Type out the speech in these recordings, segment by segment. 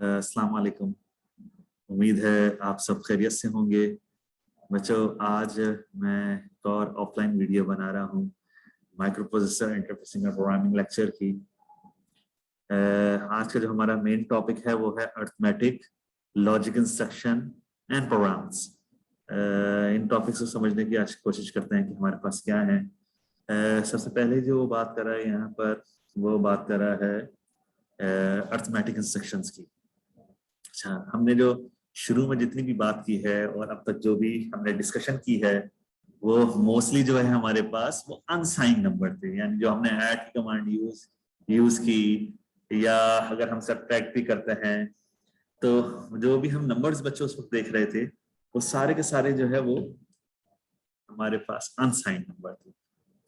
अस्सलाम वालेकुम। उम्मीद है आप सब खैरियत से होंगे। बच्चों, आज मैं एक और ऑफलाइन वीडियो बना रहा हूँ माइक्रो प्रोसेसर इंटरफेसिंग और प्रोग्रामिंग लेक्चर की। आज का जो हमारा मेन टॉपिक है वो है arithmetic, logic instruction and programs. इन टॉपिक्स को समझने की आज कोशिश करते हैं कि हमारे पास क्या है। सबसे पहले जो बात कर रहा है यहाँ पर, वो बात कर रहा है अरिथमेटिक इंस्ट्रक्शंस की। अच्छा, हमने जो शुरू में जितनी भी बात की है और अब तक जो भी हमने डिस्कशन की है वो मोस्टली जो है हमारे पास वो अनसाइन नंबर थे, यानी जो हमने ऐड की कमांड यूज की, या अगर हम सब्ट्रैक्ट भी करते हैं तो जो भी हम नंबर्स बच्चों उस वक्त देख रहे थे वो सारे के सारे जो है वो हमारे पास अनसाइन नंबर थे।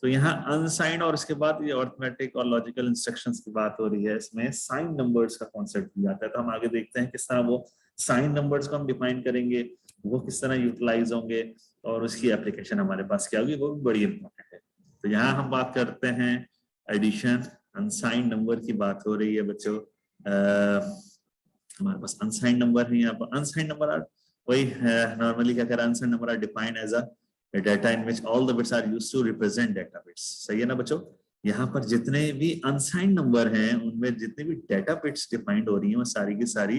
तो यहाँ अनसाइंड और इसके बाद ये अरिथमेटिक और लॉजिकल इंस्ट्रक्शंस की बात हो रही है, इसमें साइन नंबर्स का कॉन्सेप्ट भी आता है। तो हम आगे देखते हैं किस तरह वो साइन नंबर्स को हम डिफाइन करेंगे, वो किस तरह यूटिलाइज होंगे और उसकी एप्लीकेशन हमारे पास क्या होगी, वो भी बड़ी इंपॉर्टेंट है। तो यहाँ हम बात करते हैं एडिशन, अनसाइन नंबर की बात हो रही है बच्चों। हमारे पास अनसाइन नंबर है। यहाँ पर अनसाइन नंबर वही नॉर्मली क्या करें, unsign number are defined as a data in which all the bits are used to represent data bits। सही है ना बच्चों? यहाँ पर जितने भी अनसाइन नंबर हैं उनमें जितने भी डेटा बिट्स डिफाइंड हो रही हैं वो सारी की सारी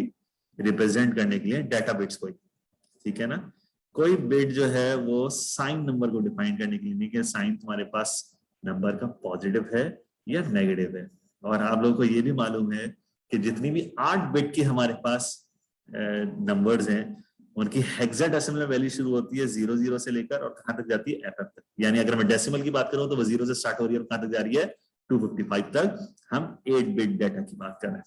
रिप्रेजेंट करने के लिए डेटा बिट्स को, ठीक है ना। कोई बिट जो है वो साइन नंबर को डिफाइन करने के लिए नहीं कि साइन तुम्हारे पास नंबर का पॉजिटिव है या नेगेटिव है। और आप लोगों को ये भी मालूम है कि जितनी भी 8 बिट की हमारे पास नंबर्स हैं उनकी हेक्साडेसिमल वैल्यू शुरू होती है 00 से लेकर और कहां तक जाती है FF तक। यानी अगर मैं डेसिमल की बात करूं तो वो 0 से स्टार्ट हो रही है और कहां तक जा रही है 255 तक। हम 8 बिट डाटा की बात कर रहे हैं।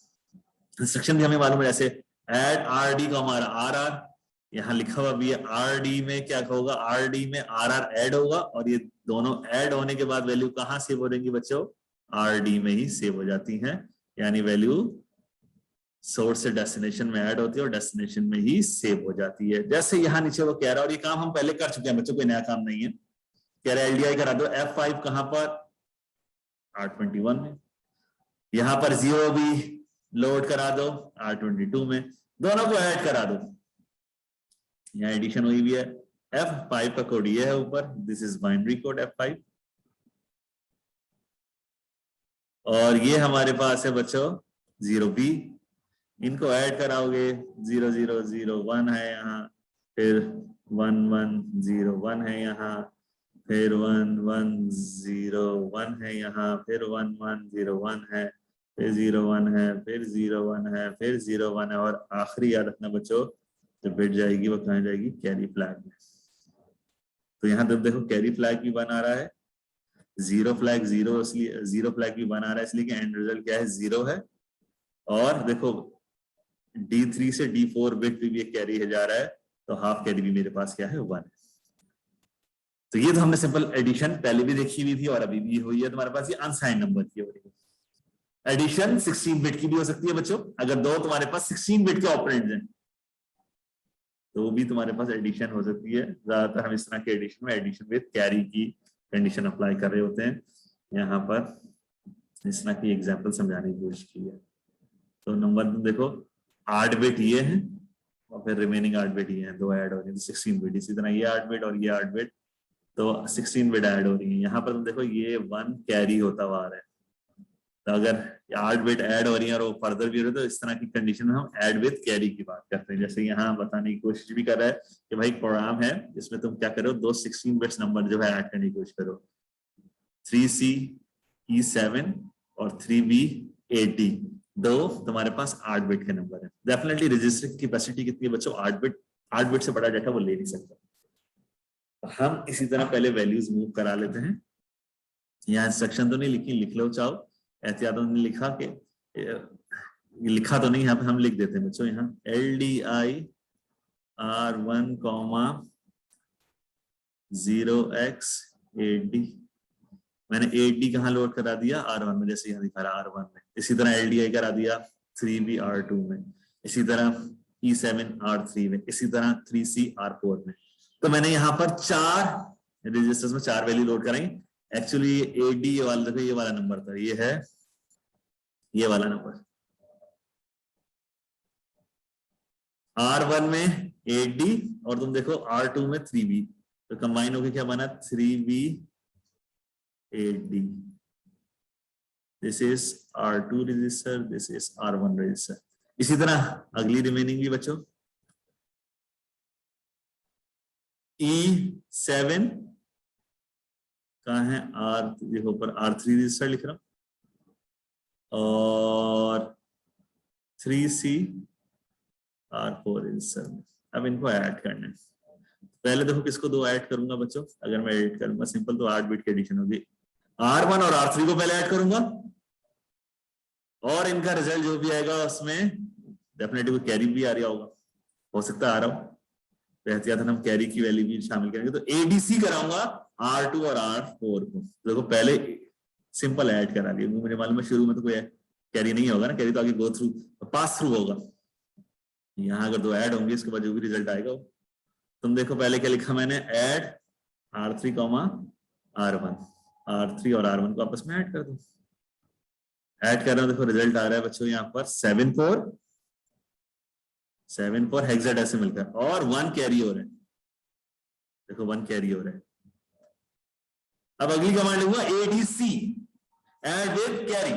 इंस्ट्रक्शन भी हमें मालूम है, जैसे ऐड आरडी का हमारा आरआर यहाँ लिखा हुआ भी है। आरडी में क्या होगा, आरडी में आरआर ऐड होगा और ये दोनों ऐड होने के बाद वैल्यू कहां सेव हो जाएंगी बच्चों, आरडी में ही सेव हो जाती है। यानी वैल्यू सोर्स से डेस्टिनेशन में ऐड होती है और डेस्टिनेशन में ही सेव हो जाती है। जैसे यहाँ नीचे वो कह रहा है, और ये काम हम पहले कर चुके हैं बच्चों, कोई नया काम नहीं है। कह रहा है एलडीआई करा दो F5 कहां पर, R21 में। यहां पर 0 भी लोड करा दो R22 में, दोनों को ऐड करा दो। यहाँ एडिशन हुई भी है। F5 का कोड ये है ऊपर, this is binary code F5। और ये हमारे पास है बच्चों 0B, इनको ऐड कराओगे 0001 है यहाँ, फिर 1101 है यहाँ, फिर 1101 है यहाँ, फिर 1101 है, फिर 01 है, फिर 01 है, फिर 01 है। और आखिरी याद रखना बच्चों, जब बिट जाएगी वो कहाँ जाएगी, कैरी फ्लैग में। तो यहाँ जब देखो कैरी फ्लैग भी बना रहा है, जीरो फ्लैग जीरो, इसलिए जीरो फ्लैग भी बना रहा है इसलिए कि एंड रिजल्ट क्या है, 0 है। और देखो D3 से D4 बिट भी कैरी है जा रहा है, तो हाफ कैरी भी मेरे पास क्या है, 1 है। तो ये तो हमने सिंपल एडिशन पहले भी देखी हुई थी और अभी भी हुई है तुम्हारे पास, ये अनसाइन नंबर की हो रही है। एडिशन 16 बिट की भी हो सकती है बच्चों, अगर दो तुम्हारे पास 16 बिट के ऑपरेंड्स हैं तो भी तुम्हारे पास एडिशन हो सकती है। ज्यादातर हम इस तरह के एडिशन में एडिशन विद कैरी की कंडीशन अप्लाई कर रहे होते हैं। यहाँ पर इस तरह की एग्जाम्पल समझाने की कोशिश की है। तो नंबर देखो 8 बिट ये है और फिर रिमेनिंग 8 बिट ये है, दो ऐड हो रही है 16 बिट। इसी तरह ये 8 बिट और ये 8 बिट, तो 16 बिट ऐड हो रही है। यहाँ पर तुम देखो ये 1 कैरी होता हुआ आ रहा है, तो अगर 8 बिट ऐड हो रही है और वो फर्दर भी हो रही है तो इस तरह की कंडीशन में हम ऐड विद कैरी की बात करते हैं। जैसे यहाँ बताने की कोशिश भी कर रहा है कि भाई प्रोग्राम है जिसमें तुम क्या करो, दो 16 बिट्स नंबर जो है ऐड करने की कोशिश करो, 3C E7 और 3B 80, दो तुम्हारे पास 8 बिट के नंबर है। डेफिनेटली रजिस्टर की कैपेसिटी कितनी है बच्चों, 8 बिट से बड़ा डाटा वो ले नहीं सकता। तो हम इसी तरह पहले वैल्यूज मूव करा लेते हैं। यहाँ इंस्ट्रक्शन तो नहीं लिखी, लिख लो चाहो, एहतियातों ने लिखा के लिखा तो नहीं, यहाँ पे हम लिख देते हैं बच्चों। यहाँ LDI R1, 0x8D, मैंने 8D कहाँ लोड करा दिया, R1 में, जैसे यहाँ दिखा रहा R1 में। इसी तरह LDI करा दिया 3B R2 में, इसी तरह E7 R3 में, इसी तरह 3C R4 में। तो मैंने यहाँ पर 4 रजिस्टर्स में 4 वैल्यू लोड कराई। एक्चुअली ये 8D ये वाला देखो, ये वाला नंबर था, ये है ये वाला नंबर। R1 में 8D और तुम देखो R2 में 3B, तो कंबाइन होके क्या बना 3B 8D। This is R2 register, this is R1 register. इसी तरह अगली रिमेनिंग भी बच्चों E7 कहाँ है, देखो ऊपर R3 रजिस्टर लिख रहा हूं, और 3C R4 रजिस्टर में। अब इनको ऐड करना है। पहले देखो किसको दो ऐड करूंगा बच्चों, अगर मैं एडिट करूंगा सिंपल तो 8 बिट की एडिशन होगी। R1 और R3 को पहले ऐड करूंगा और इनका रिजल्ट जो भी आएगा उसमें डेफिनेटली कोई कैरी भी आ रहा होगा, हो सकता है आ रहा हूं, एहतियातन हम कैरी की वैल्यू भी शामिल करेंगे। तो एडीसी कराऊंगा R2 और R4 को। देखो पहले सिंपल ऐड करा लिया, मुझे मालूम है शुरू में तो कोई कैरी नहीं होगा ना, कैरी तो आगे गो थ्रू पास थ्रू होगा। यहाँ अगर दो ऐड होंगे इसके बाद जो भी रिजल्ट आएगा, तुम देखो पहले क्या लिखा मैंने, ऐड R3, R1, R3 और R1 को आपस में ऐड कर दो। ऐड कर रहा हूं, देखो रिजल्ट आ रहा है बच्चों यहाँ पर 7 4 हेक्साडेसिमल का, और 1 कैरी हो रहा है, देखो 1 कैरी हो रहा है। अब अगली कमांड लूंगा ADC, ऐड विद कैरी।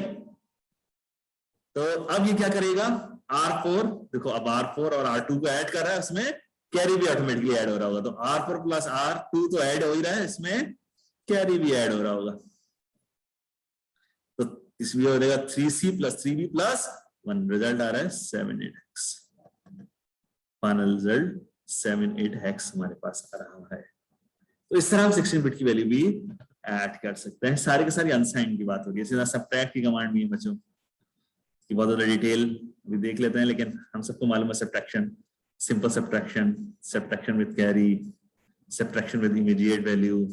तो अब ये क्या करेगा, R4, देखो अब R4 और R2 को ऐड कर रहा है, उसमें कैरी भी ऑटोमेटिकली ऐड हो रहा होगा। तो R4 प्लस R2 तो ऐड हो ही रहा है, इसमें कैरी भी ऐड हो रहा होगा, तो इसमें हो जाएगा 3C plus 3B plus 1। Result आ रहा है 7 8 हेक्स। फाइनल रिजल्ट 7 8 हेक्स हमारे पास आ रहा है। तो इस तरह हम 16 बिट की वैल्यू भी ऐड कर सकते हैं। सारी की सारी अनसाइंड की बात हो रही है। सीधा सबट्रैक्ट की कमांड भी है बच्चों की, बहुत ज्यादा डिटेल भी देख लेते हैं, लेकिन हम सबको मालूम है subtraction, simple subtraction, subtraction with carry, subtraction with immediate value,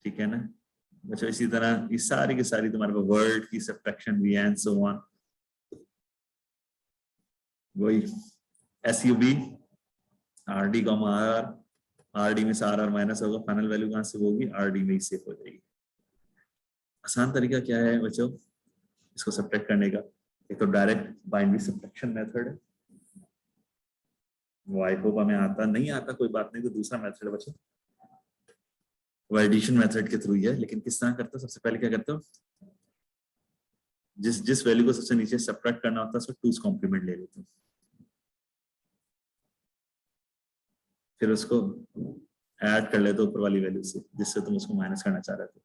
ठीक है ना बच्चों। इसी तरह ये सारी की सारी तुम्हारे पास वर्ड की सबट्रैक्शन भी है, एंड सो ऑन। वही SUB RD, RD में से RR माइनस होगा, फाइनल वैल्यू कहां से होगी, RD में ही सेव हो जाएगी। आसान तरीका क्या है बच्चों इसको सबट्रैक्ट करने का, एक तो डायरेक्ट बाइनरी सबट्रैक्शन मेथड है, वो आई होप हमें आता, नहीं आता कोई बात नहीं, तो दूसरा मेथड है बच्चों वो एडिशन मेथड के थ्रू ही है। लेकिन किस तरह करते हो, सबसे पहले क्या करते हो, जिस वैल्यू को सबसे नीचे सबट्रैक्ट करना होता है उसको 2's कॉम्प्लीमेंट ले लेते हो, फिर उसको ऐड कर लेते हो ऊपर वाली वैल्यू से जिससे तुम उसको माइनस करना चाह रहे थे,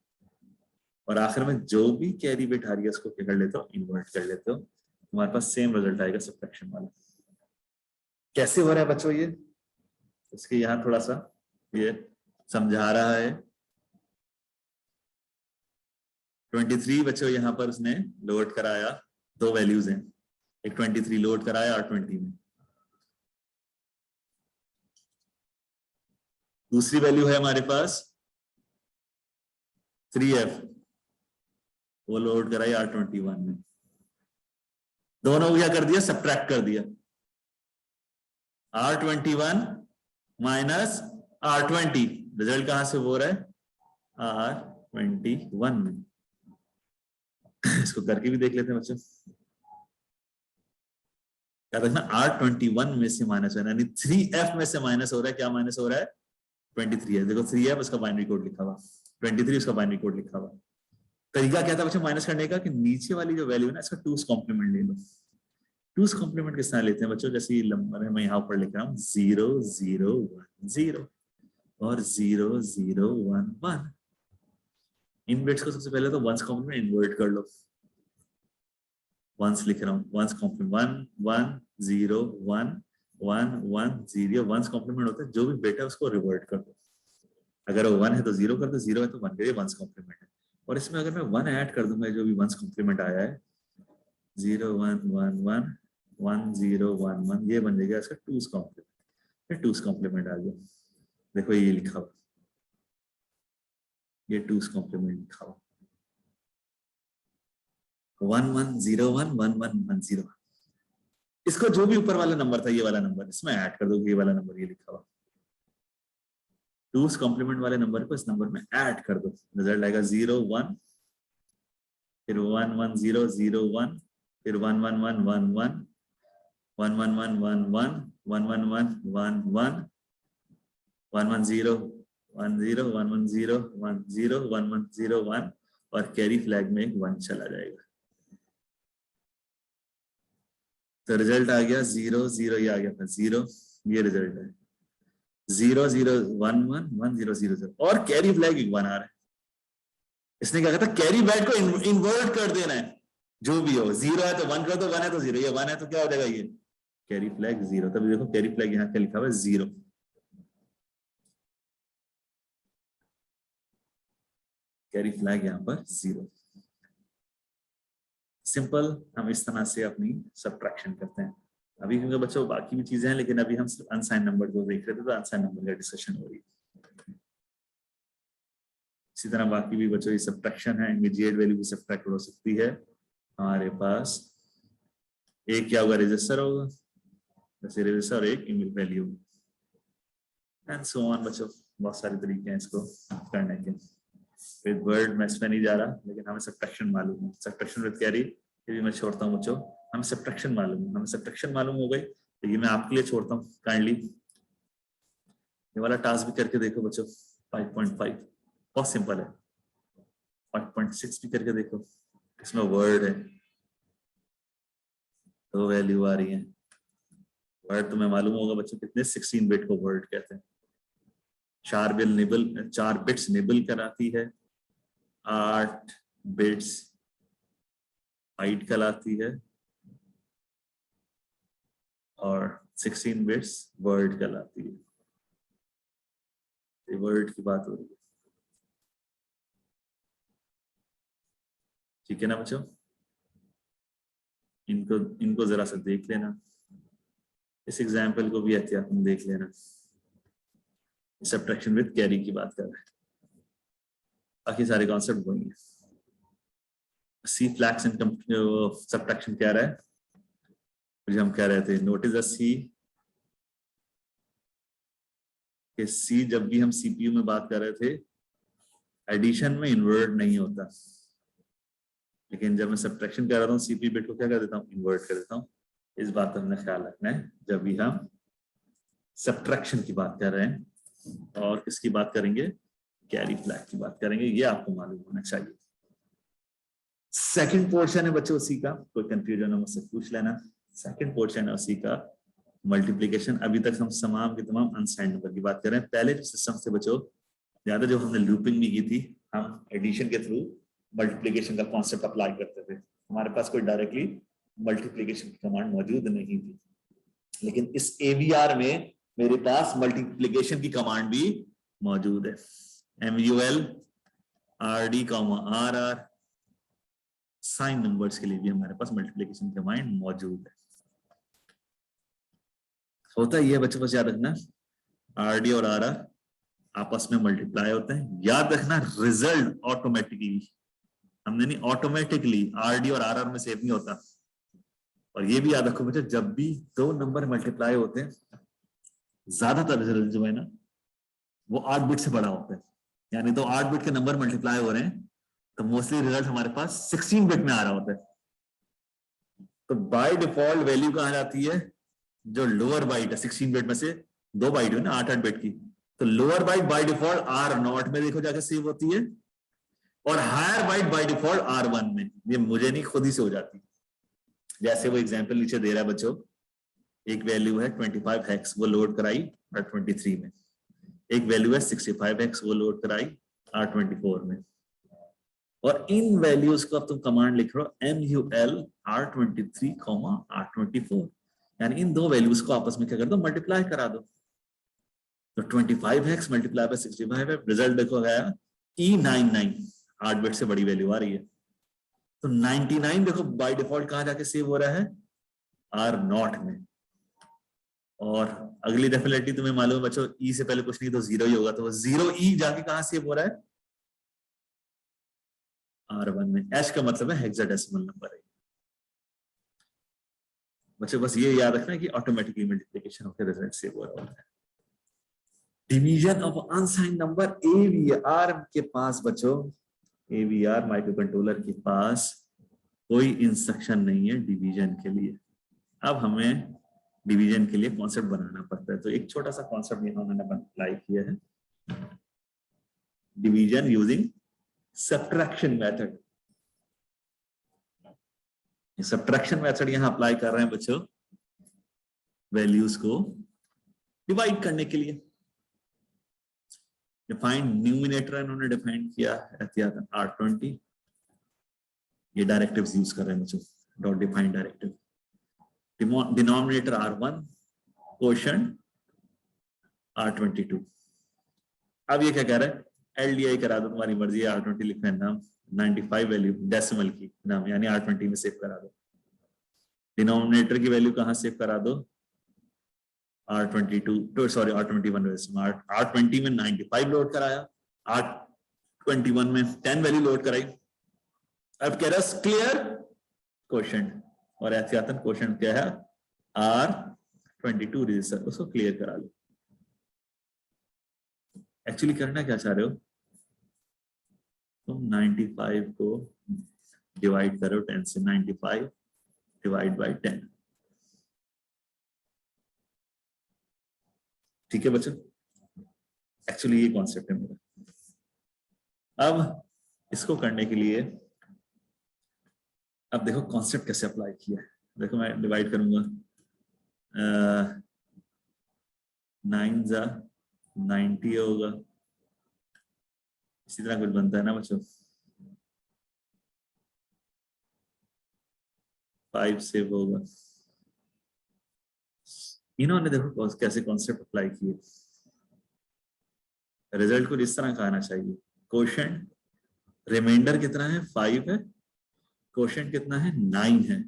और आखिर में जो भी कैरी बिट आ रही है उसको क्या कर लेते हो, इन्वर्ट कर लेते हो, तुम्हारे पास सेम रिजल्ट आएगा सबट्रैक्शन वाला। कैसे हो रहा है बच्चों ये, इसके यहाँ थोड़ा सा ये समझा रहा है। 23 बच्चों यहाँ पर उसने लोड कराया, दो वैल्यूज हैं, एक 23 लोड कराया और 20 में दूसरी वैल्यू है हमारे पास 3F, वो लोड कराई R21 में। दोनों को क्या कर दिया, सबट्रैक्ट कर दिया, R21 माइनस R20, रिजल्ट कहां से हो रहा है, R21 में। इसको करके भी देख लेते हैं बच्चों, क्या देखना, R21 में से माइनस हो रहा है, यानी 3F में से माइनस हो रहा है, क्या माइनस हो रहा है, 23 है। देखो 3F उसका बाइनरी कोड लिखा हुआ, 23 उसका बाइनरी कोड लिखा हुआ। तरीका क्या था बच्चों माइनस करने का, कि नीचे वाली जो वैल्यू है ना इसका 2's कॉम्प्लीमेंट ले लो। 2's कॉम्प्लीमेंट किस तरह लेते हैं बच्चों, जैसे ये नंबर है मैं यहाँ पर लिख रहा हूँ 0 0 1 0 और 0 0 1 1। इन बिट्स को सबसे पहले तो 1's कॉम्प्लीमेंट इन्वर्ट कर लो, वंस लिख रहा हूँ, 1's कॉम्प्लीमेंट 1 0 1 1 1 0। 1's कॉम्प्लीमेंट होता है जो भी बेटा उसको रिवर्ट कर दो, अगर वो 1 है तो 0 कर दो, 0 है तो 1 कर, 1's कॉम्प्लीमेंट है। और इसमें अगर मैं 1 ऐड कर दूंगा जो भी 1's कॉम्प्लीमेंट आया है 0 1 1 1 1 0 1 1, ये बन जाएगा इसका 2's कॉम्प्लीमेंट। 2's कॉम्प्लीमेंट आ गया, देखो ये लिखा हुआ, ये 2's कॉम्प्लीमेंट लिखा हुआ 1 1 0 1 1 1 1 0। इसको जो भी ऊपर वाला नंबर था ये वाला नंबर इसमें ऐड कर दो, ये वाला नंबर ये लिखा हुआ 2's कॉम्प्लीमेंट वाले नंबर को इस नंबर में ऐड कर दो, रिजल्ट आएगा 0 1, फिर 1 1 0 0 1, फिर 1 1 1 1 1, 1 1 1 1 1 1 1 1 1 1 1 1 0 1 0 1 1 0 1 0 1 1 0 1 और कैरी फ्लैग में 1 चला जाएगा। तो रिजल्ट आ गया 0 0, ये आ गया था 0, ये रिजल्ट है 0 0 1 1 1 0 0 0 और कैरी फ्लैग 1 आ रहा है। इसने क्या कहा था, कैरी फ्लैग को इन्वर्ट कर देना है, जो भी हो, 0 है तो 1 कर दो, 1 है तो 0, ये 1 है तो क्या हो जाएगा, ये कैरी फ्लैग 0। तभी देखो कैरी फ्लैग यहाँ क्या लिखा हुआ है 0, कैरी फ्लैग यहाँ पर 0। सिंपल, हम इस तरह से अपनी सब्ट्रैक्शन करते हैं। अभी क्योंकि बच्चों बाकी भी चीजें हैं, लेकिन अभी हम सिर्फ अनसाइन नंबर को देख रहे थे, तो अनसाइन नंबर का डिस्कशन हो रही है। इसी तरह बाकी भी बच्चों ये सब्ट्रैक्शन है, इमीडिएट वैल्यू भी सब्ट्रैक्ट हो सकती है। हमारे पास एक क्या होगा, रजिस्टर होगा, जैसे रजिस्टर और एक image value and so on. बच्चों बहुत सारे तरीके हैं इसको करने के। फिर वर्ड मैं इसमें नहीं जा रहा, लेकिन हमें सब्ट्रैक्शन मालूम है, सब्ट्रैक्शन विद कैरी ये भी मैं छोड़ता हूँ बच्चों। हमें सब्ट्रैक्शन मालूम है, हमें सब्ट्रैक्शन मालूम हो गई, तो ये मैं आपके लिए छोड़ता हूँ काइंडली। ये वाला टास्क भी करके देखो बच्चों, 5.5 बहुत सिंपल है। 5.6 भी करके देखो, इसमें वर्ड है, तो वैल्यू आ रही है। वर्ड तुम्हें मालूम होगा बच्चों कितने, 16 बिट को वर्ड कहते हैं। 4 बिट्स निबल कराती है, 8 बिट्स बाइट कहलाती है और 16 बिट्स वर्ड कहलाती है। ये वर्ड की बात हो रही है, ठीक है ना बच्चों। इनको जरा सा देख लेना, इस एग्जाम्पल को भी एहतियात में देख लेना। सब्ट्रैक्शन विद कैरी की बात कर रहे हैं, बाकी सारे कॉन्सेप्ट वही है। सी फ्लैक्स एंड सब्ट्रैक्शन क्या रहा है, जो हम कह रहे थे, नोटिस द सी कि सी जब भी हम सीपीयू में बात कर रहे थे, एडिशन में इन्वर्ट नहीं होता, लेकिन जब मैं सब्ट्रैक्शन कर रहा हूँ सीपीयू बिट को क्या कर देता हूँ, इन्वर्ट कर देता हूँ। इस बात का हमने ख्याल रखना है जब भी हम सब्ट्रैक्शन की बात कर रहे हैं। और किसकी बात करेंगे, कैरी फ्लैग की बात करेंगे, ये आपको मालूम होना चाहिए। सेकंड पोर्शन है बच्चों उसी का, कोई कंफ्यूजन हो मुझसे पूछ लेना। सेकंड पोर्शन है उसी का, मल्टीप्लिकेशन। अभी तक हम तमाम के तमाम अनसाइंड नंबर की बात कर रहे हैं। पहले जो सिस्टम से बच्चों ज्यादा, जो हमने लूपिंग भी की थी, हम एडिशन के थ्रू मल्टीप्लिकेशन का कॉन्सेप्ट अप्लाई करते थे। हमारे पास कोई डायरेक्टली मल्टीप्लिकेशन की कमांड मौजूद नहीं थी, लेकिन इस AVR में मेरे पास मल्टीप्लिकेशन की कमांड भी मौजूद है। MUL RD RR sign numbers के लिए भी हमारे पास मल्टीप्लिकेशन की कमांड मौजूद है। होता ही है बच्चों, बस याद रखना, RD और RR आपस में मल्टीप्लाई होते हैं। याद रखना रिजल्ट ऑटोमेटिकली, हमने नहीं, ऑटोमेटिकली RD और RR में सेव नहीं होता। और ये भी याद रखो बच्चों, जब भी दो नंबर मल्टीप्लाई होते हैं, ज्यादातर रिजल्ट जो है ना वो 8 बिट से बड़ा होता है। यानी तो 8 बिट के नंबर मल्टीप्लाई हो रहे हैं, तो मोस्टली रिजल्ट हमारे पास 16 बिट में आ रहा होता है। तो बाय डिफॉल्ट वैल्यू कहाँ जाती है, जो लोअर बाइट है 16 बिट में से 2 बाइट है ना 8 बिट की, तो lower bite by default R0 में देखो जाके सेव होती है, और higher bite by default R1 में। ये मुझे नहीं, खुद ही से हो जाती। जैसे वो एग्जांपल नीचे दे रहा है बच्चों, एक वैल्यू है 25x, वो लोड कराई R23 में। एक वैल्यू है 65x, वो लोड कराई R24 में। और इन वैल्यूज को अब तुम कमांड लिख रहे हो MUL R23, R24, यानी इन दो वैल्यूज को आपस में क्या कर दो, मल्टीप्लाई करा दो। तो 25x मल्टीप्लाई बाय 65, रिजल्ट देखो गया E99, 8 बिट से बड़ी वैल्यू आ रही है। तो 99 देखो बाय डिफॉल्ट कहां जाके सेव हो रहा है, R0 में। और अगली डेफिनेटली तुम्हें मालूम है बच्चों, E से पहले कुछ नहीं तो 0 ही होगा, तो 0E जाके कहां सेव हो रहा है, R1 में। H का मतलब है हेक्साडेसिमल नंबर है बच्चों। बस ये याद रखना कि ऑटोमेटिकली मल्टीप्लिकेशन होकर रिजल्ट सेव हो रहा है। Division of unsigned number, AVR के पास बच्चों, AVR माइक्रो कंट्रोलर के पास कोई इंस्ट्रक्शन नहीं है डिवीजन के लिए। अब हमें डिवीजन के लिए कॉन्सेप्ट बनाना पड़ता है। तो एक छोटा सा कॉन्सेप्ट यहाँ उन्होंने अप्लाई किया है, division using subtraction method. Subtraction method यहाँ अप्लाई कर रहे हैं बच्चों, वैल्यूज को डिवाइड करने के लिए। डिफाइंड न्यूमिनेटर इन्होंने डिफाइन किया एहतियातन R20। ये डायरेक्टिव्स यूज कर रहे हैं बच्चों, dot define directive. Denominator R1, quotient R22। अब ये क्या कह रहा है, LDI करा दो, तुम्हारी मर्जी है, R20 लिखना है नाम, 95 वैल्यू डेसिमल की नाम, यानी R20 में सेव करा दो। डिनोमिनेटर की वैल्यू कहाँ सेव करा दो, R22 सॉरी R21 में R20 में 95 लोड कराया, R21 में 10 वैल्यू लोड कराई। अब कह रहा है क्लियर क्वोशंट, और एहतियातन क्वोशंट क्या है R22 रजिस्टर, उसको क्लियर करा लो। एक्चुअली करना क्या चाह रहे हो तुम, 95 को डिवाइड करो 10 से, 95 डिवाइड बाय 10। ठीक है बच्चों, एक्चुअली ये कॉन्सेप्ट है मेरा। अब इसको करने के लिए अब देखो कॉन्सेप्ट कैसे अप्लाई किया है। देखो मैं डिवाइड करूंगा, 9 जा 90 होगा, इसी तरह कुछ बनता है ना बच्चों, 5 से होगा। इन्होंने देखो कैसे कॉन्सेप्ट अप्लाई किए, रिजल्ट को इस तरह का आना चाहिए, क्वोशंट रिमाइंडर कितना है 5 है, क्वोशंट कितना है 9 है,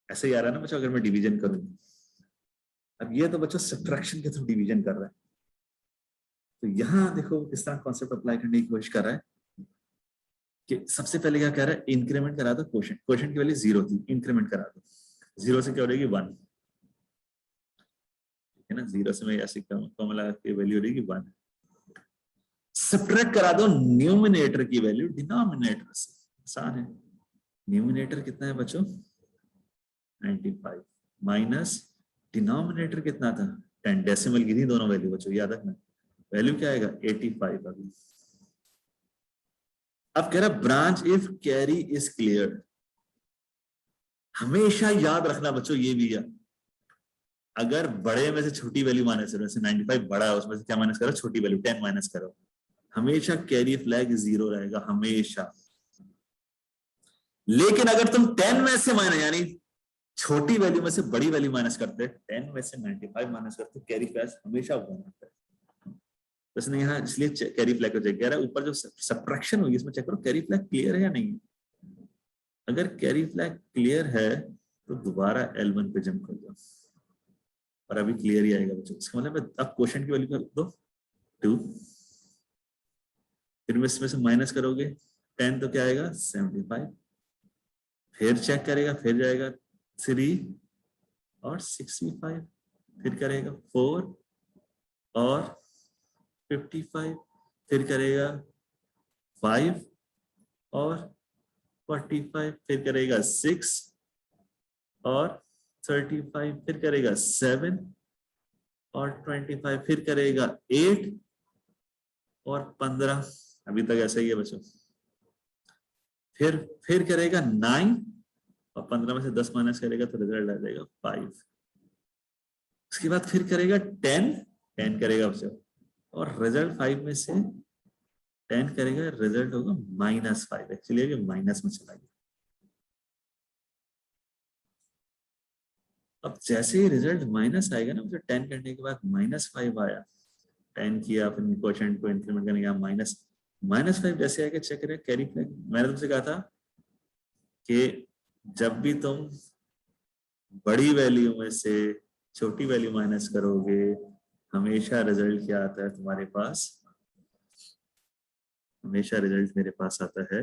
ऐसे ही आ रहा है ना बच्चों। अगर मैं डिवीजन करूं, अब ये तो बच्चों सब्ट्रैक्शन के थ्रू डिवीजन कर रहा है, तो यहां देखो किस तरह कॉन्सेप्ट अप्लाई करने की कोशिश कर रहा है कि सबसे पहले क्या कह रहा है, इंक्रीमेंट करा दो क्वोशंट, क्वोशंट की वैल्यू 0 थी, इंक्रीमेंट करा दो, 0 से क्या हो जाएगी 1, ठीक है ना, 0 से मैं ऐसे फॉर्मूला की वैल्यू हो जाएगी 1। सब्ट्रैक्ट करा दो न्यूमिनेटर की वैल्यू डिनोमिनेटर से, आसान है। न्यूमिनेटर कितना है बच्चों 95 माइनस डिनोमिनेटर कितना था 10, डेसिमल की थी दोनों वैल्यू बच्चों, याद रखना। वैल्यू क्या आएगा 85 अभी। अब कह रहा branch if carry is clear, हमेशा याद रखना बच्चों ये भी है, अगर बड़े में से छोटी वैल्यू माइनस करो, जैसे 95 बड़ा है उसमें से क्या माइनस करो, छोटी वैल्यू 10 माइनस करो, हमेशा कैरी फ्लैग 0 रहेगा हमेशा। लेकिन अगर तुम 10 में से माइनस यानी छोटी वैल्यू में से बड़ी वैल्यू माइनस करते, 10 में से 95 माइनस करते, कैरी फ्लैग हमेशा 1 आता है। उसने यहाँ इसलिए कैरी फ्लैग को चेक किया, ऊपर जो सब्ट्रैक्शन हुई इसमें चेक करो कैरी फ्लैग क्लियर है या नहीं। अगर कैरी फ्लैग क्लियर है तो दोबारा L1 पे जंप कर जाओ, और अभी क्लियर ही आएगा बच्चों। इसका मतलब अब क्वोशंट की वैल्यू कर दो 2, फिर इसमें से माइनस करोगे 10 तो क्या आएगा 75, फिर चेक करेगा, फिर जाएगा 3 और 65, फिर करेगा 4 और 55, फिर करेगा 5 और 45, फिर करेगा 6 और 35, फिर करेगा 7 और 25, फिर करेगा 8 और 15। अभी तक ऐसा ही है बच्चों। फिर करेगा 9 और 15 में से 10 माइनस करेगा तो रिजल्ट आ जाएगा 5। उसके बाद फिर करेगा 10 करेगा बच्चों, और रिजल्ट 5 में से 10 करेगा, रिजल्ट होगा -5। एक्चुअली ये माइनस में चला गया। अब जैसे ही रिजल्ट माइनस आएगा ना, मतलब 10 करने के बाद -5 आया, 10 किया, फिर क्वोशंट को इंक्रीमेंट करने का -5 जैसे आएगा, चेक करें कैरी फ्लैग। मैंने तुमसे कहा था कि जब भी तुम बड़ी वैल्यू में से छोटी वैल्यू माइनस करोगे, हमेशा रिजल्ट क्या आता है तुम्हारे पास, हमेशा रिजल्ट मेरे पास आता है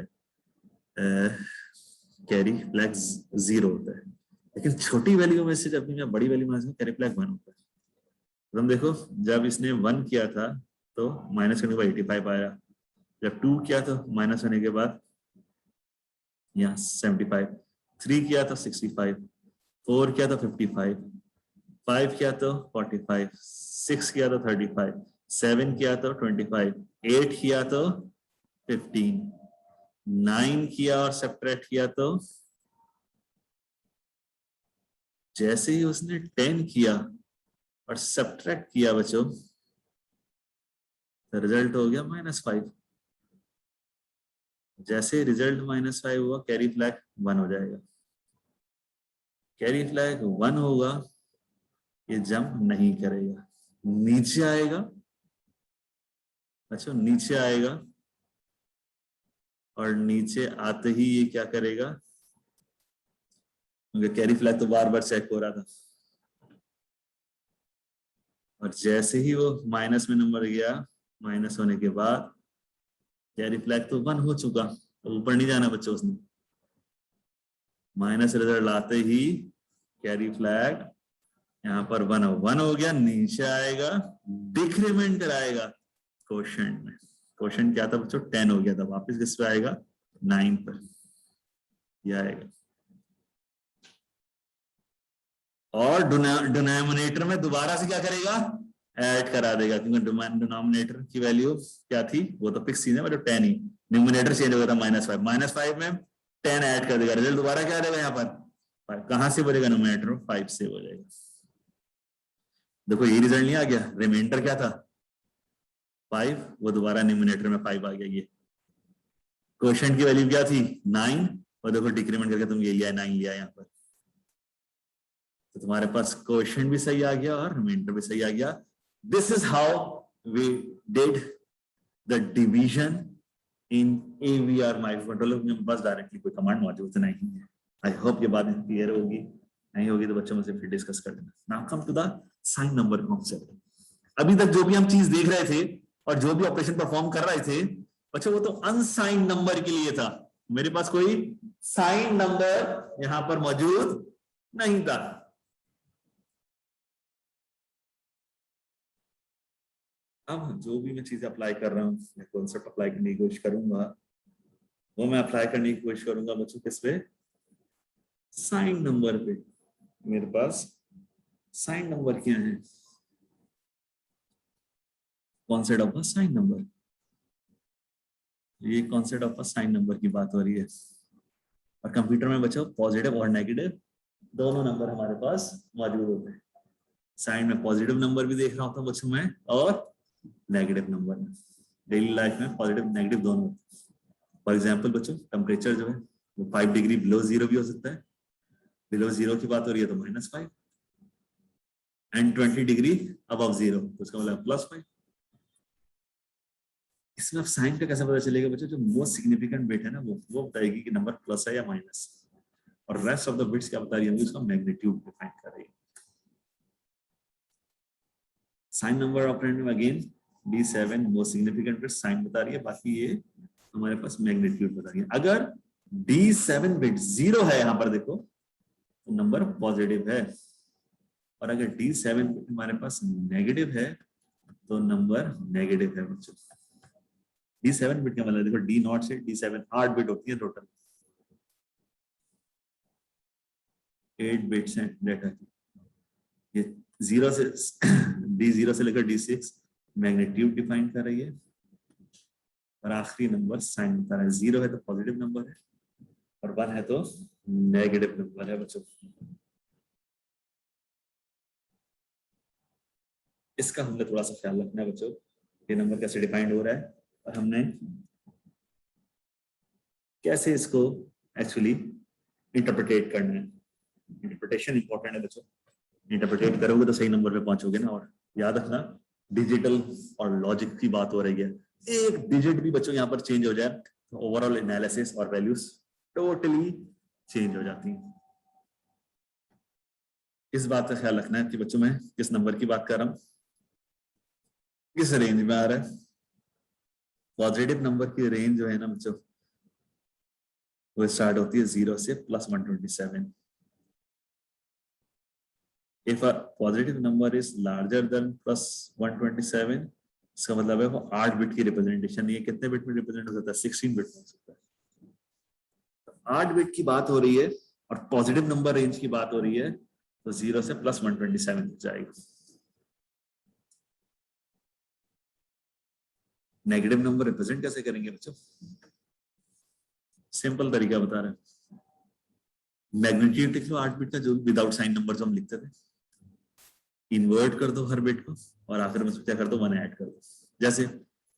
कैरी फ्लैग 0 होता है। लेकिन छोटी वैल्यू में से जब भी मैं बड़ी वैल्यू माइनस कैरी फ्लैग 1 होता है। तुम देखो जब इसने 1 किया था तो माइनस करने के बाद 85 आया, जब 2 किया तो माइनस होने के बाद यहाँ 75, 3 किया तो 65, 4 किया तो 55, 5 किया तो 45, 6 किया तो 35, 7 किया तो 25, 8 किया तो 15, 9 किया और सब्ट्रैक्ट किया तो जैसे ही उसने 10 किया और सब्ट्रैक्ट किया बच्चों तो रिजल्ट हो गया -5। जैसे रिजल्ट -5 हुआ कैरी फ्लैग 1 हो जाएगा। कैरी फ्लैग 1 होगा, ये जंप नहीं करेगा, नीचे आएगा। अच्छा नीचे आएगा और नीचे आते ही ये क्या करेगा, क्योंकि कैरी फ्लैग तो बार बार चेक हो रहा था, और जैसे ही वो माइनस में नंबर गया, माइनस होने के बाद कैरी फ्लैग तो 1 हो चुका, तो ऊपर नहीं जाना बच्चों उसने। माइनस रिजल्ट आते ही कैरी फ्लैग यहाँ पर 1 हो गया, नीचे आएगा, डिक्रीमेंट कराएगा क्वोशंट में। क्वोशंट क्या था बच्चों 10 हो गया था, वापस किस पे आएगा 9 पर ये आएगा। और डिनोमिनेटर में दोबारा से क्या करेगा, ऐड करा देगा, क्योंकि डिनोमिनेटर की वैल्यू क्या थी, वो तो फिक्स थी ना, मतलब 10 ही। न्यूमिनेटर चेंज हो गया था -5, -5 में 10 ऐड कर देगा, रिजल्ट दोबारा क्या आ जाएगा यहाँ पर 5। कहां से बनेगा न्यूमिनेटर, 5 से हो जाएगा। देखो ये रिजल्ट नहीं आ गया, रिमाइंडर क्या था 5, वो दोबारा न्यूमिनेटर में 5 आ गया। ये क्वोशंट की वैल्यू क्या थी 9, और देखो डिक्रीमेंट करके तुम ये लिया 9 लिया यहाँ पर, तो तुम्हारे पास क्वोशंट भी सही आ गया और रिमाइंडर भी सही आ गया। This is how we did the division in AVR microcontroller में। बस डायरेक्टली कोई कमांड मौजूद नहीं है। आई होप ये बात क्लियर होगी, नहीं होगी तो बच्चों मुझसे फिर डिस्कस कर लेना। Now come to the sign number concept. अभी तक जो भी हम चीज देख रहे थे और जो भी ऑपरेशन परफॉर्म कर रहे थे बच्चों, वो तो अनसाइन नंबर के लिए था। मेरे पास कोई साइन नंबर यहां पर मौजूद नहीं था। अब जो भी मैं चीजें अप्लाई कर रहा हूँ, मैं कॉन्सेप्ट अप्लाई करने की कोशिश करूंगा, वो मैं अप्लाई करने की कोशिश करूंगा बच्चों किस पे, साइन नंबर पे। मेरे पास साइन नंबर क्या है, कॉन्सेप्ट ऑफ साइन नंबर, ये कॉन्सेप्ट ऑफ साइन नंबर की बात हो रही है। और कंप्यूटर में बच्चों पॉजिटिव और नेगेटिव दोनों नंबर हमारे पास मौजूद होते हैं। साइन में पॉजिटिव नंबर भी देख रहा होता हूँ बच्चों में, और नेगेटिव नंबर में। डेली लाइफ में पॉजिटिव नेगेटिव दोनों होते हैं। फॉर एग्जाम्पल बच्चों टेम्परेचर जो है वो 5 डिग्री बिलो 0 भी हो सकता है। बिलो 0 की बात हो रही है तो -5, एंड 20 डिग्री अबव 0 उसका मतलब +5। इसमें अब साइन का कैसे पता चलेगा बच्चों, जो मोस्ट सिग्निफिकेंट बिट है ना वो बताएगी कि नंबर प्लस है या माइनस, और रेस्ट ऑफ द बिट्स क्या बता रही है, उसका मैग्नीट्यूड डिफाइन कर रही है। साइन नंबर ऑपरेंड में again D7 most significant bit sign बता रही है, बाकी ये हमारे पास मैग्नीट्यूड बता रही है। अगर D7 बिट 0 है यहाँ पर देखो तो नंबर पॉजिटिव है, और अगर D7 बिट हमारे पास नेगेटिव है तो नंबर नेगेटिव है बच्चों। D7 बिट का मतलब देखो D0 से D7 8 बिट होती है टोटल, 8 बिट्स हैं डेटा की। ये 0 से D0 से लेकर D6 मैग्नीट्यूड डिफाइन कर रही है, और आखिरी नंबर साइन बता रहा है। 0 है तो पॉजिटिव नंबर है, और 1 है तो नेगेटिव नंबर है बच्चों। इसका हमने थोड़ा सा ख्याल रखना है बच्चों, ये नंबर कैसे डिफाइंड हो रहा है और हमने कैसे इसको एक्चुअली इंटरप्रिटेट करना है। इंटरप्रिटेशन इंपॉर्टेंट है बच्चों, इंटरप्रिटेट करोगे तो सही नंबर पे पहुंचोगे ना। और याद रखना डिजिटल और लॉजिक की बात हो रही है, एक डिजिट भी बच्चों यहाँ पर चेंज हो जाए तो ओवरऑल एनालिसिस और वैल्यूज टोटली चेंज हो जाती हैं। इस बात का ख्याल रखना है कि बच्चों मैं किस नंबर की बात कर रहा हूँ, किस रेंज में आ रहा है। पॉजिटिव नंबर की रेंज जो है ना बच्चों वो स्टार्ट होती है 0 से +127। If a positive number is larger than +127, इसका मतलब है वो 8 बिट की रिप्रेजेंटेशन, ये कितने बिट में रिप्रेजेंट हो सकता है, 16 बिट में हो सकता है। 8 बिट की बात हो रही है और पॉजिटिव नंबर रेंज की बात हो रही है तो 0 से प्लस 127 जाएगा। नेगेटिव नंबर रिप्रेजेंट कैसे करेंगे बच्चों? सिंपल तरीका बता रहे हैं। मैग्नीट्यूड लिख लो 8 बिट का, जो विदाउट साइन नंबर जो हम लिखते थे, इन्वर्ट कर दो हर बिट को और आखिर में क्या कर दो 1 ऐड कर दो। जैसे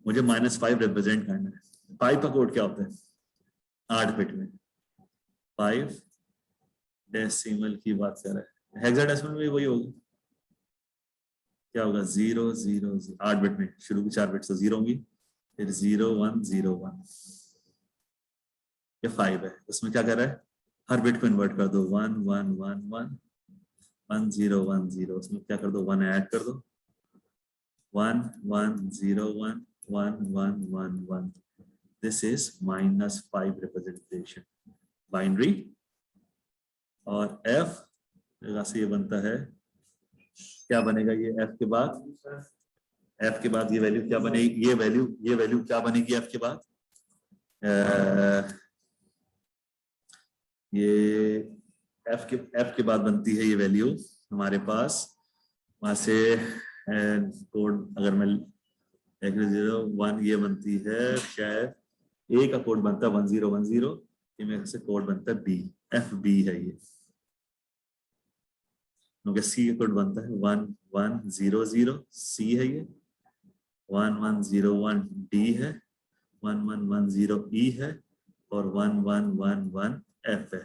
मुझे -5 रिप्रेजेंट करना है, 5 का कोड क्या होता है 8 बिट में? 5 डेसिमल की बात कर रहा है, हेक्साडेसिमल में वही होगी, क्या होगा 0 0 0। 8 बिट में शुरू की 4 बिट तो 0 होंगी, फिर 0 1 0 1। ये 5 है, उसमें क्या कर रहा है हर बिट को इन्वर्ट कर दो 1 1 1 1 1 0 1 0, उसमें क्या कर दो 1 ऐड कर दो 1 1 0 1 1 1 1 1। This is -5 representation binary. और f जगह से ये बनता है, क्या बनेगा ये f के बाद? f के बाद ये वैल्यू क्या बनेगी? ये वैल्यू क्या बनेगी f के बाद? ये f के बाद बनती है ये वैल्यू हमारे पास वहां से कोड, अगर मैं 1 ये बनती है शायद a का कोड बनता है 1010, ये मेरे से कोड बनता है b, FB है ये, क्योंकि C का कोड बनता है 1100, C है ये, 1101 D है, 1110 E है और 1111 F है।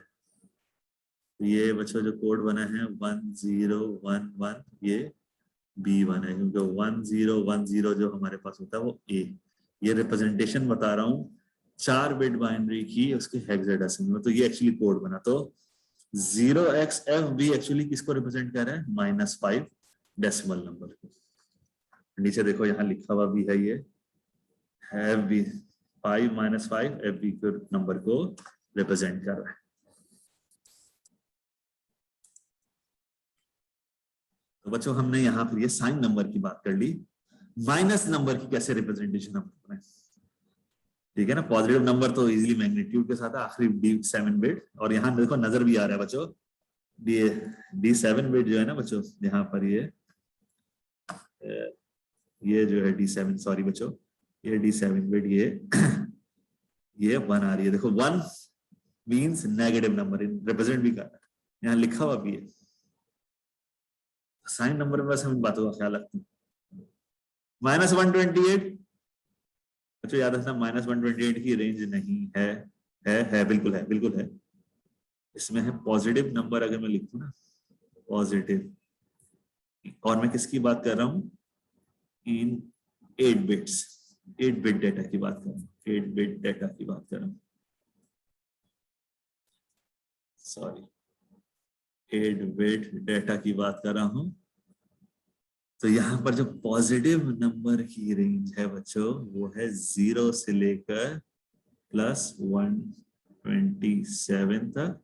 तो ये बच्चों जो कोड बना है 1011 ये B1 है, क्योंकि 1010 जो हमारे पास होता है वो A। ये रिप्रेजेंटेशन बता रहा हूँ 4 बिट बाइनरी की उसके हेक्साडेसिमल में, तो ये एक्चुअली कोड बना। तो 0xFB एक्चुअली किसको रिप्रेजेंट कर रहा है? -5 डेसिमल नंबर को। नीचे देखो यहाँ लिखा हुआ भी है, ये FB 5 -5 FB के नंबर को रिप्रेजेंट कर रहा है। तो बच्चों हमने यहाँ पर ये साइन नंबर की बात कर ली, माइनस नंबर की कैसे रिप्रेजेंटेशन हम करें? ठीक है ना, पॉजिटिव नंबर तो इजीली मैग्नीट्यूड के साथ आखिरी D7 बिट, और यहाँ देखो नजर भी आ रहा है बच्चों D7 बिट जो है ना बच्चों, यहाँ पर ये जो है D7, सॉरी बच्चों, ये D7 बिट ये 1 आ रही है। देखो 1 मींस नेगेटिव नंबर, रिप्रेजेंट भी कर रहा है, यहाँ लिखा हुआ भी है। साइन नंबर में बस हम इन बातों का ख्याल रखते हैं। -128 बच्चों याद रखना, -128 की रेंज नहीं है, बिल्कुल है, बिल्कुल है। इसमें है पॉजिटिव नंबर, अगर मैं लिखूं ना पॉजिटिव, और मैं किसकी बात कर रहा हूं? इन 8 बिट्स, 8 बिट डेटा की बात कर रहा हूँ, 8 बिट डेटा की बात कर रहा हूँ, सॉरी 8 बिट डेटा की बात कर रहा हूं। तो यहाँ पर जो पॉजिटिव नंबर की रेंज है बच्चों वो है 0 से लेकर +127 तक,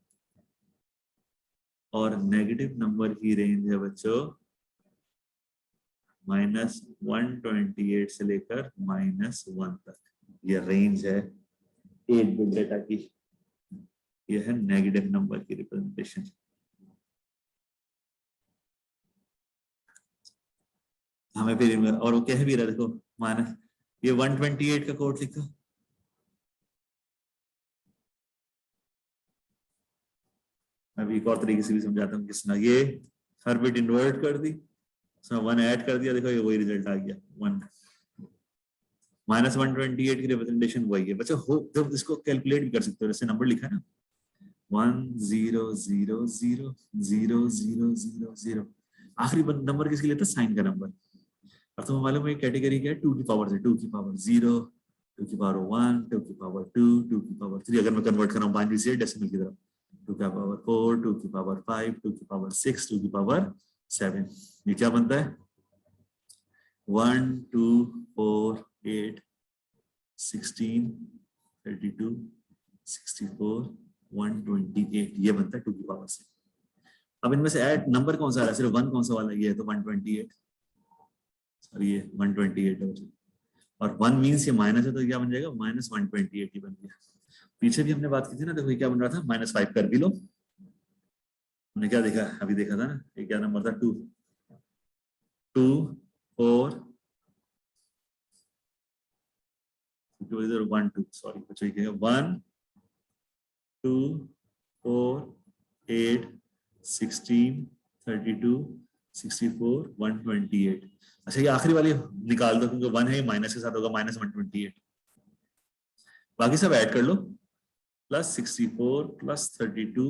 और नेगेटिव नंबर की रेंज है बच्चों -128 से लेकर -1 तक। ये रेंज है 8 बिट डेटा की, ये है नेगेटिव नंबर की रिप्रेजेंटेशन। हमें फिर और वो कह भी रहा देखो माइनस, ये 128 का कोड लिखा, मैं एक और तरीके से भी समझाता हूँ किसना, ये हर बिट इन्वर्ट कर दी, उसमें 1 ऐड कर दिया, देखो ये वही रिजल्ट आ गया 1। -128 की रिप्रेजेंटेशन वही है बच्चों। हो जब इसको कैलकुलेट भी कर सकते हो, जैसे नंबर लिखा है ना 10000000, आखिरी नंबर किसके लिए था? साइन का नंबर। और तुम्हें मालूम है कैटेगरी क्या है? 2 की पावर से, 2 की पावर 0, 2 की पावर 1, 2 की पावर 2, 2 की पावर 3, अगर मैं कन्वर्ट कर रहा हूँ बाइनरी से डेसिमल की तरफ, 2 की पावर 4, 2 की पावर 5, 2 की पावर 6, 2 की पावर 7। ये क्या बनता है? 1 2 4 8 16 32 64 128, ये बनता है 2 की पावर से। अब इनमें से ऐड नंबर कौन सा आ रहा है? सिर्फ 1 कौन सा वाला? ये है, तो 128, और ये 128 है, और 1 मीन्स ये माइनस है, तो क्या बन जाएगा? -128 ही बन गया। पीछे भी हमने बात की थी ना, देखो ये क्या बन रहा था, -5 कर भी लो, हमने क्या देखा, अभी देखा था ना, ये क्या नंबर था, 2 2 4 इधर 1 2 सॉरी बच्चों, 1 2 4 8 16 32 64 128। अच्छा ये आखिरी वाली निकाल दो क्योंकि 1 है, माइनस के साथ होगा, -128। बाकी सब ऐड कर लो, +64 +32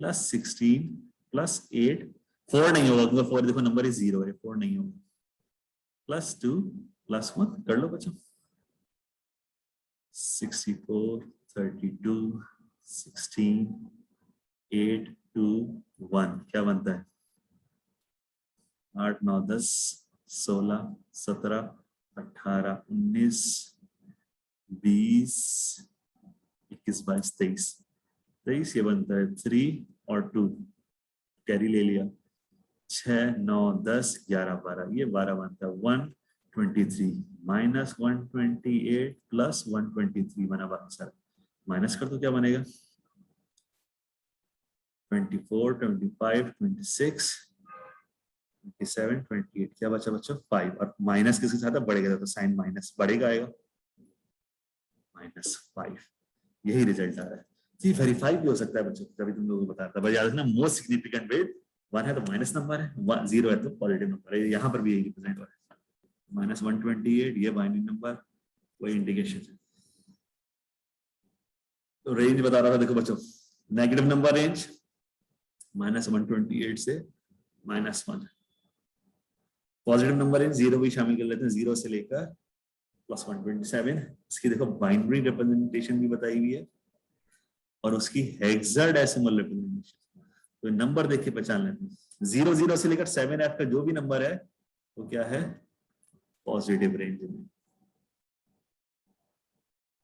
+16 +8, 4 नहीं होगा क्योंकि 4 देखो नंबर ही 0 है, 4 नहीं होगा, +2 +1 कर लो बच्चों, 64 32 16 8 2 1 क्या बनता है, 8 9 10 16 17 18 19 20 21 22 23 23, ये बनता है 3 और 2 कैरी ले लिया, 6 9 10 11 12, ये 12 बनता है 123 -128 +123 बना, बाकी सारा माइनस कर दो क्या बनेगा, 24 25 26 27 28, क्या बचा बच्चों 5, और माइनस किसके साथ है, बढ़ेगा तो साइन माइनस बढ़ेगा आएगा, -5, यही रिजल्ट आ रहा है। जी वेरीफाई भी हो सकता है बच्चों, कभी तुम लोगों को बताता है, याद रखना मोस्ट सिग्निफिकेंट वेट 1 है तो माइनस नंबर है, 0 है तो पॉजिटिव नंबर है, यहाँ पर भी यही रिप्रेजेंट हो रहा है, -128 ये बाइनरी नंबर, वही इंडिकेशन है। तो रेंज बता रहा था देखो बच्चों, नेगेटिव नंबर रेंज -128 से -1, पॉजिटिव नंबर रेंज 0 भी शामिल कर लेते हैं, 0 से लेकर +127, इसकी देखो बाइनरी रिप्रेजेंटेशन भी बताई हुई है और उसकी हेक्साडेसिमल रिप्रेजेंटेशन, तो नंबर देख के पहचान लेते हैं, 0 से लेकर 7F का जो भी नंबर है वो क्या है, पॉजिटिव रेंज में,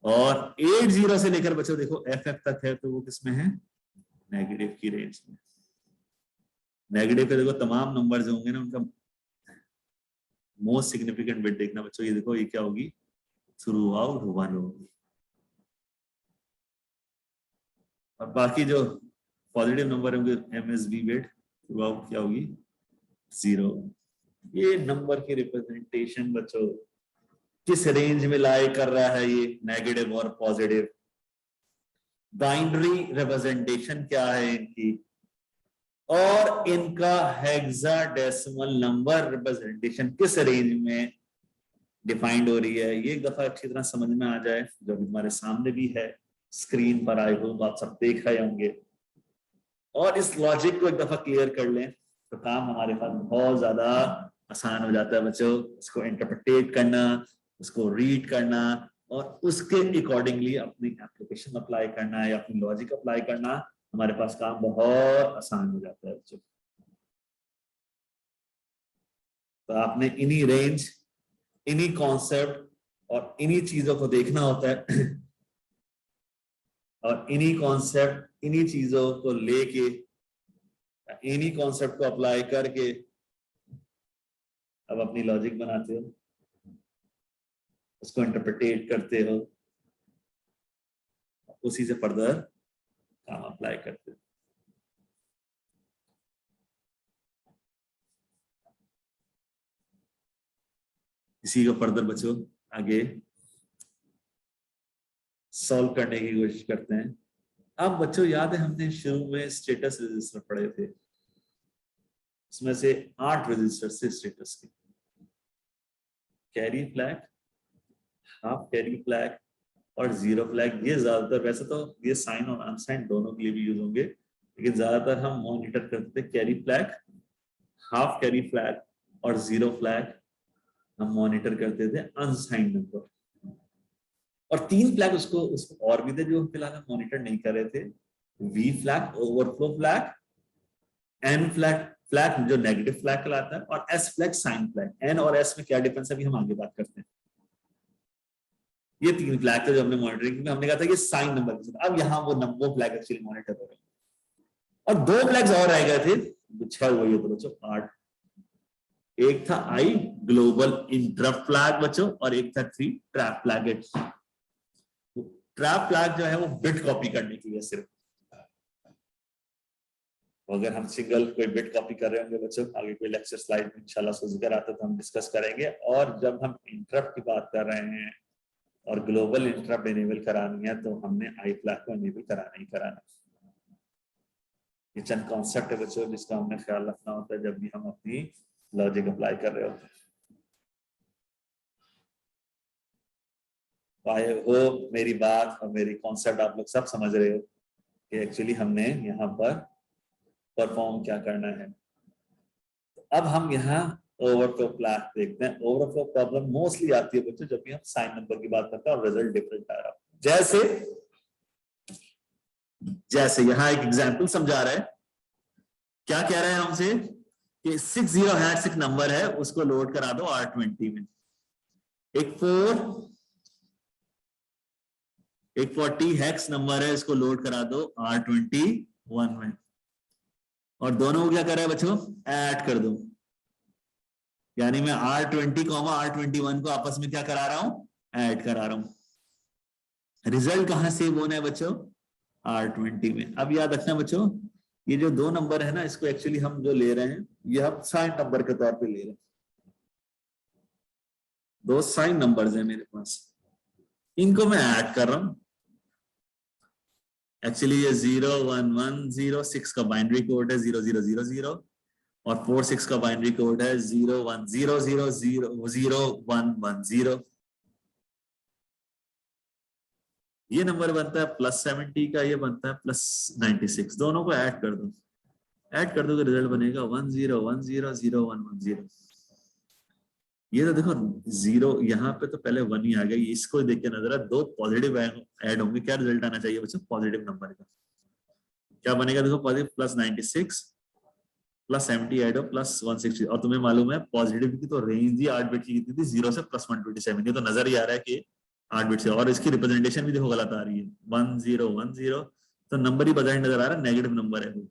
और 80 से लेकर बच्चों देखो FF तक है तो वो किसमें है, नेगेटिव की रेंज में। नेगेटिव के देखो तमाम नंबर्स होंगे ना, उनका मोस्ट सिग्निफिकेंट बिट देखना बच्चों, ये देखो ये क्या होगी, थ्रू आउट 1 होगी, और बाकी जो पॉजिटिव नंबर होंगे MSB बिट थ्रू आउट क्या होगी, 0। ये नंबर की रिप्रेजेंटेशन बच्चों किस रेंज में लाई कर रहा है, ये नेगेटिव और पॉजिटिव, बाइनरी रिप्रेजेंटेशन क्या है इनकी, और इनका हेक्साडेसिमल नंबर रिप्रेजेंटेशन किस रेंज में डिफाइंड हो रही है, ये एक दफा अच्छी तरह समझ में आ जाए, जो हमारे सामने भी है स्क्रीन पर आए हो, आप सब देख रहे होंगे, और इस लॉजिक को एक दफा क्लियर कर लें तो काम हमारे पास बहुत ज्यादा आसान हो जाता है बच्चों, इसको इंटरप्रिटेट करना, उसको रीड करना और उसके अकॉर्डिंगली अपनी एप्लीकेशन अप्लाई करना या अपनी लॉजिक अप्लाई करना, हमारे पास काम बहुत आसान हो जाता है बच्चों। तो आपने इन्हीं रेंज, इन्हीं कॉन्सेप्ट और इन्हीं चीजों को देखना होता है और इन्हीं कॉन्सेप्ट, इन्हीं चीजों को लेके, इन्हीं कॉन्सेप्ट को अप्लाई करके अब अपनी लॉजिक बनाते हो, उसको इंटरप्रिटेट करते हो, उसी से फर्दर काम अप्लाई करते हो। इसी को फर्दर बच्चों आगे सॉल्व करने की कोशिश करते हैं। अब बच्चों याद है हमने शुरू में स्टेटस रजिस्टर पढ़े थे, इसमें से 8 रजिस्टर से स्टेटस के, carry flag, half carry flag और 0 फ्लैग, ये ज्यादातर, वैसे तो ये साइन और अनसाइन दोनों के लिए भी यूज होंगे, लेकिन ज्यादातर हम मॉनिटर करते थे carry flag, half carry flag और 0 फ्लैग हम मॉनिटर करते थे अनसाइन नंबर, और 3 फ्लैग उसको और भी थे जो फिलहाल हम मॉनिटर नहीं कर रहे थे, V flag overflow flag, N flag flag जो नेगेटिव फ्लैग कहलाता है, और S flag sign flag. N और एस में क्या डिफरेंस है अभी हम आगे बात करते हैं। ये 3 फ्लैग थे जो हमने मॉनिटरिंग में, हमने कहा था ये साइन नंबर के साथ, अब यहाँ वो फ्लैग एक्चुअली मॉनिटर हो रहे हैं, और 2 फ्लैग्स और रह गए थे, 6 हुए तो बच्चों 8, एक था आई ग्लोबल इंटरप्ट फ्लैग बच्चों, और एक था 3 ट्रैप फ्लैग। ट्रैप फ्लैग जो है वो बिट कॉपी करने के लिए सिर्फ, अगर हम सिंगल कोई बिट कॉपी कर रहे होंगे बच्चों, आगे कोई लेक्चर स्लाइड में इंशाल्लाह से जिक्र आता है तो हम डिस्कस करेंगे। और जब हम इंटरप्ट की बात कर रहे हैं और ग्लोबल इंटरप्ट इनेबल करानी है तो हमने आई फ्लैग को इनेबल कराना ही कराना। ये चंद कॉन्सेप्ट है बच्चों जिसका हमने ख्याल रखना होता है जब भी हम अपनी लॉजिक अप्लाई कर रहे होते हैं। आई होप मेरी बात और मेरी कॉन्सेप्ट आप लोग सब समझ रहे हो कि एक्चुअली हमने यहाँ पर परफॉर्म क्या करना है। अब हम यहाँ ओवरफ्लो फ्लैग देखते हैं। ओवरफ्लो प्रॉब्लम मोस्टली आती है बच्चों जब भी हम साइन नंबर की बात करते हैं और रिजल्ट डिफरेंट आ रहा है। जैसे यहाँ एक एग्जांपल समझा रहा है, क्या कह रहे हैं हमसे कि 60 एक नंबर है उसको लोड करा दो R20 में, एक 40 हेक्स नंबर है इसको लोड करा दो R21 में, और दोनों को क्या कर रहा है बच्चों, ऐड कर दो। यानी मैं R20, R21 को आपस में क्या करा रहा हूं, ऐड करा रहा हूं। रिजल्ट कहां सेव होना है बच्चों, R20 में। अब याद रखना बच्चों, ये जो दो नंबर है ना इसको एक्चुअली हम जो ले रहे हैं ये हम साइन नंबर के तौर पे ले रहे हैं। दो साइन नंबर्स हैं मेरे पास, इनको मैं ऐड कर रहा हूं। एक्चुअली ये 01106 का बाइनरी कोड है 0000 और 46 का बाइनरी कोड है 0100000110। ये नंबर बनता है +70 का, ये बनता है +96। दोनों को ऐड कर दो, ऐड कर दो तो रिजल्ट बनेगा 10100110। ये तो देखो जीरो, यहाँ पे तो पहले 1 ही आ गया। इसको देख के नजर है, दो पॉजिटिव ऐड होंगे, क्या रिजल्ट आना चाहिए बच्चों, पॉजिटिव नंबर का। क्या बनेगा देखो, पॉजिटिव +96 +70 ऐड हो +160। और तुम्हें मालूम है पॉजिटिव की तो रेंज ही 8 बिट की कितनी थी, 0 से +127। ये तो नजर ही आ रहा है कि 8 बिट से। और इसकी रिप्रेजेंटेशन भी देखो गलत आ रही है, 1010, तो नंबर ही बजाय नजर आ रहा है, नेगेटिव नंबर है वो।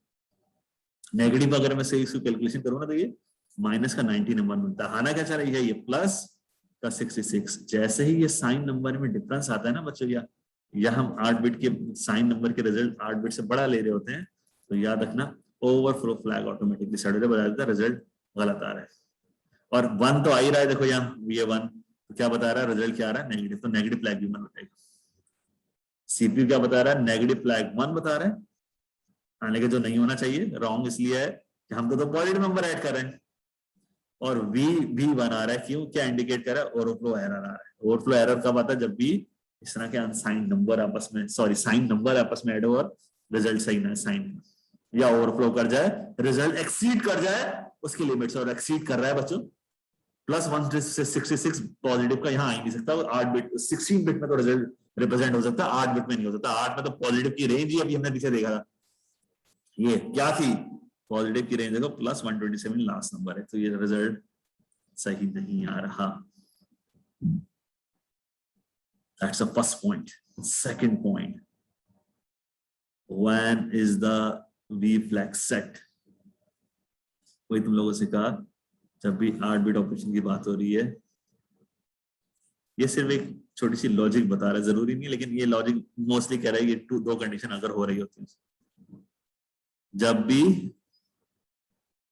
नेगेटिव अगर मैं सही इसको कैलकुलेशन करूँ ना तो ये माइनस का 90 नंबर मिलता है। आना क्या चाह रही है, ये प्लस का 66। जैसे ही ये साइन नंबर में डिफरेंस आता है ना बच्चों, या हम 8 बिट के साइन नंबर के रिजल्ट 8 बिट से बड़ा ले रहे होते हैं, तो याद रखना ओवरफ्लो फ्लैग ऑटोमेटिकली सेट हो जाता है, बता देता है रिजल्ट गलत आ रहा है। और 1 तो आ ही रहा है, देखो यहाँ ये 1, तो क्या बता रहा है, रिजल्ट क्या आ रहा है, नेगेटिव। तो नेगेटिव फ्लैग भी 1 बताएगा। सीपीयू क्या बता रहा है, नेगेटिव फ्लैग 1 बता रहा है, आने के जो नहीं होना चाहिए, रॉन्ग इसलिए है कि हम तो पॉजिटिव नंबर ऐड कर रहे हैं। और वी भी बना रहा है, क्यों, क्या इंडिकेट कर रहा है, ओवरफ्लो एरर आ रहा है। ओवरफ्लो एरर कब आता है, जब भी इस तरह के अनसाइन नंबर आपस में, सॉरी साइन नंबर आपस में ऐड हो और रिजल्ट सही ना साइन, या ओवरफ्लो कर जाए, रिजल्ट एक्सीड कर जाए उसकी लिमिट्स, और एक्सीड कर रहा है बच्चों +166 पॉजिटिव का यहाँ आ ही नहीं सकता। 8 बिट 16 बिट में तो रिजल्ट रिप्रेजेंट हो सकता है, 8 बिट में नहीं हो सकता। 8 में तो पॉजिटिव की रेंज ही अभी हमने पीछे देखा था, ये क्या थी, पॉजिटिव की रेंज देखो +127 लास्ट नंबर है, तो ये रिजल्ट सही नहीं आ रहा। That's the first point. Second point, when is the V flag set? कोई तुम लोगों से कहा जब भी 8 बिट ऑपरेशन की बात हो रही है, ये सिर्फ एक छोटी सी लॉजिक बता रहा है, जरूरी नहीं, लेकिन ये लॉजिक मोस्टली कह रहा है ये दो कंडीशन अगर हो रही होती है, जब भी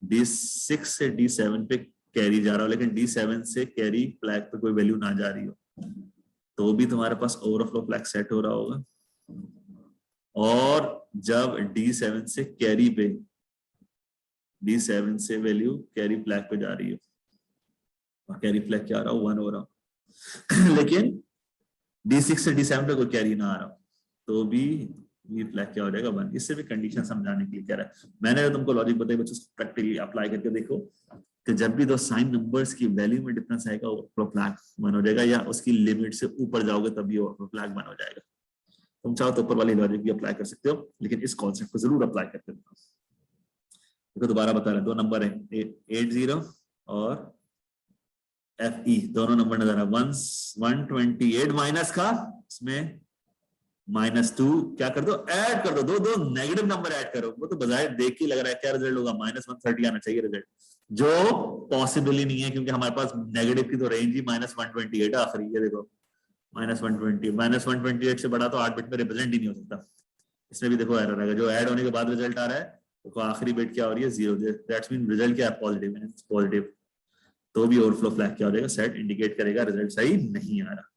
D6 से D7 पे कैरी जा रहा हो लेकिन D7 से कैरी फ्लैग पे कोई वैल्यू ना जा रही हो, तो भी तुम्हारे पास ओवरफ्लो फ्लैग सेट हो रहा होगा। और जब D7 से कैरी पे, D7 से वैल्यू कैरी फ्लैग पे जा रही हो और कैरी फ्लैग क्या आ रहा हो, 1 हो रहा हो लेकिन D6 से D7 पे कोई कैरी ना आ रहा हो, तो भी ये फ्लैग क्या हो जाएगा, 1। इससे भी कंडीशन समझाने के लिए कह रहा है। मैंने तो तुमको लॉजिक बताई बच्चों, प्रैक्टिकली अप्लाई करके देखो कि जब भी दो साइन नंबर्स की वैल्यू में डिफरेंस आएगा ओवरफ्लो फ्लैग 1 हो जाएगा, या उसकी लिमिट से ऊपर जाओगे तभी ओवरफ्लो फ्लैग 1 हो जाएगा। तुम चाहो तो ऊपर वाली लॉजिक भी अप्लाई कर सकते हो, लेकिन इस कॉन्सेप्ट को जरूर अप्लाई करके देखो। देखो दोबारा बता रहे हैं, दो नंबर है 80 और FE, दोनों नंबर नजर है। 128 माइनस का, इसमें -2 क्या कर दो, ऐड कर दो, दो नेगेटिव नंबर ऐड करो। वो तो बजाय देख के लग रहा है क्या रिजल्ट होगा, -130 आना चाहिए रिजल्ट, जो पॉसिबल ही नहीं है, क्योंकि हमारे पास नेगेटिव की तो रेंज ही -128 आखिरी। ये देखो -128 से बड़ा तो 8 बिट में रिप्रेजेंट ही नहीं हो सकता। इसमें भी देखो एरर आएगा, जो ऐड होने के बाद रिजल्ट आ रहा है तो आखिरी बिट क्या हो रही है 0, दैट्स मीन रिजल्ट क्या है पॉजिटिव, पॉजिटिव, तो भी ओवरफ्लो फ्लैग क्या हो जाएगा सेट इंडिकेट करेगा रिजल्ट सही नहीं आ रहा।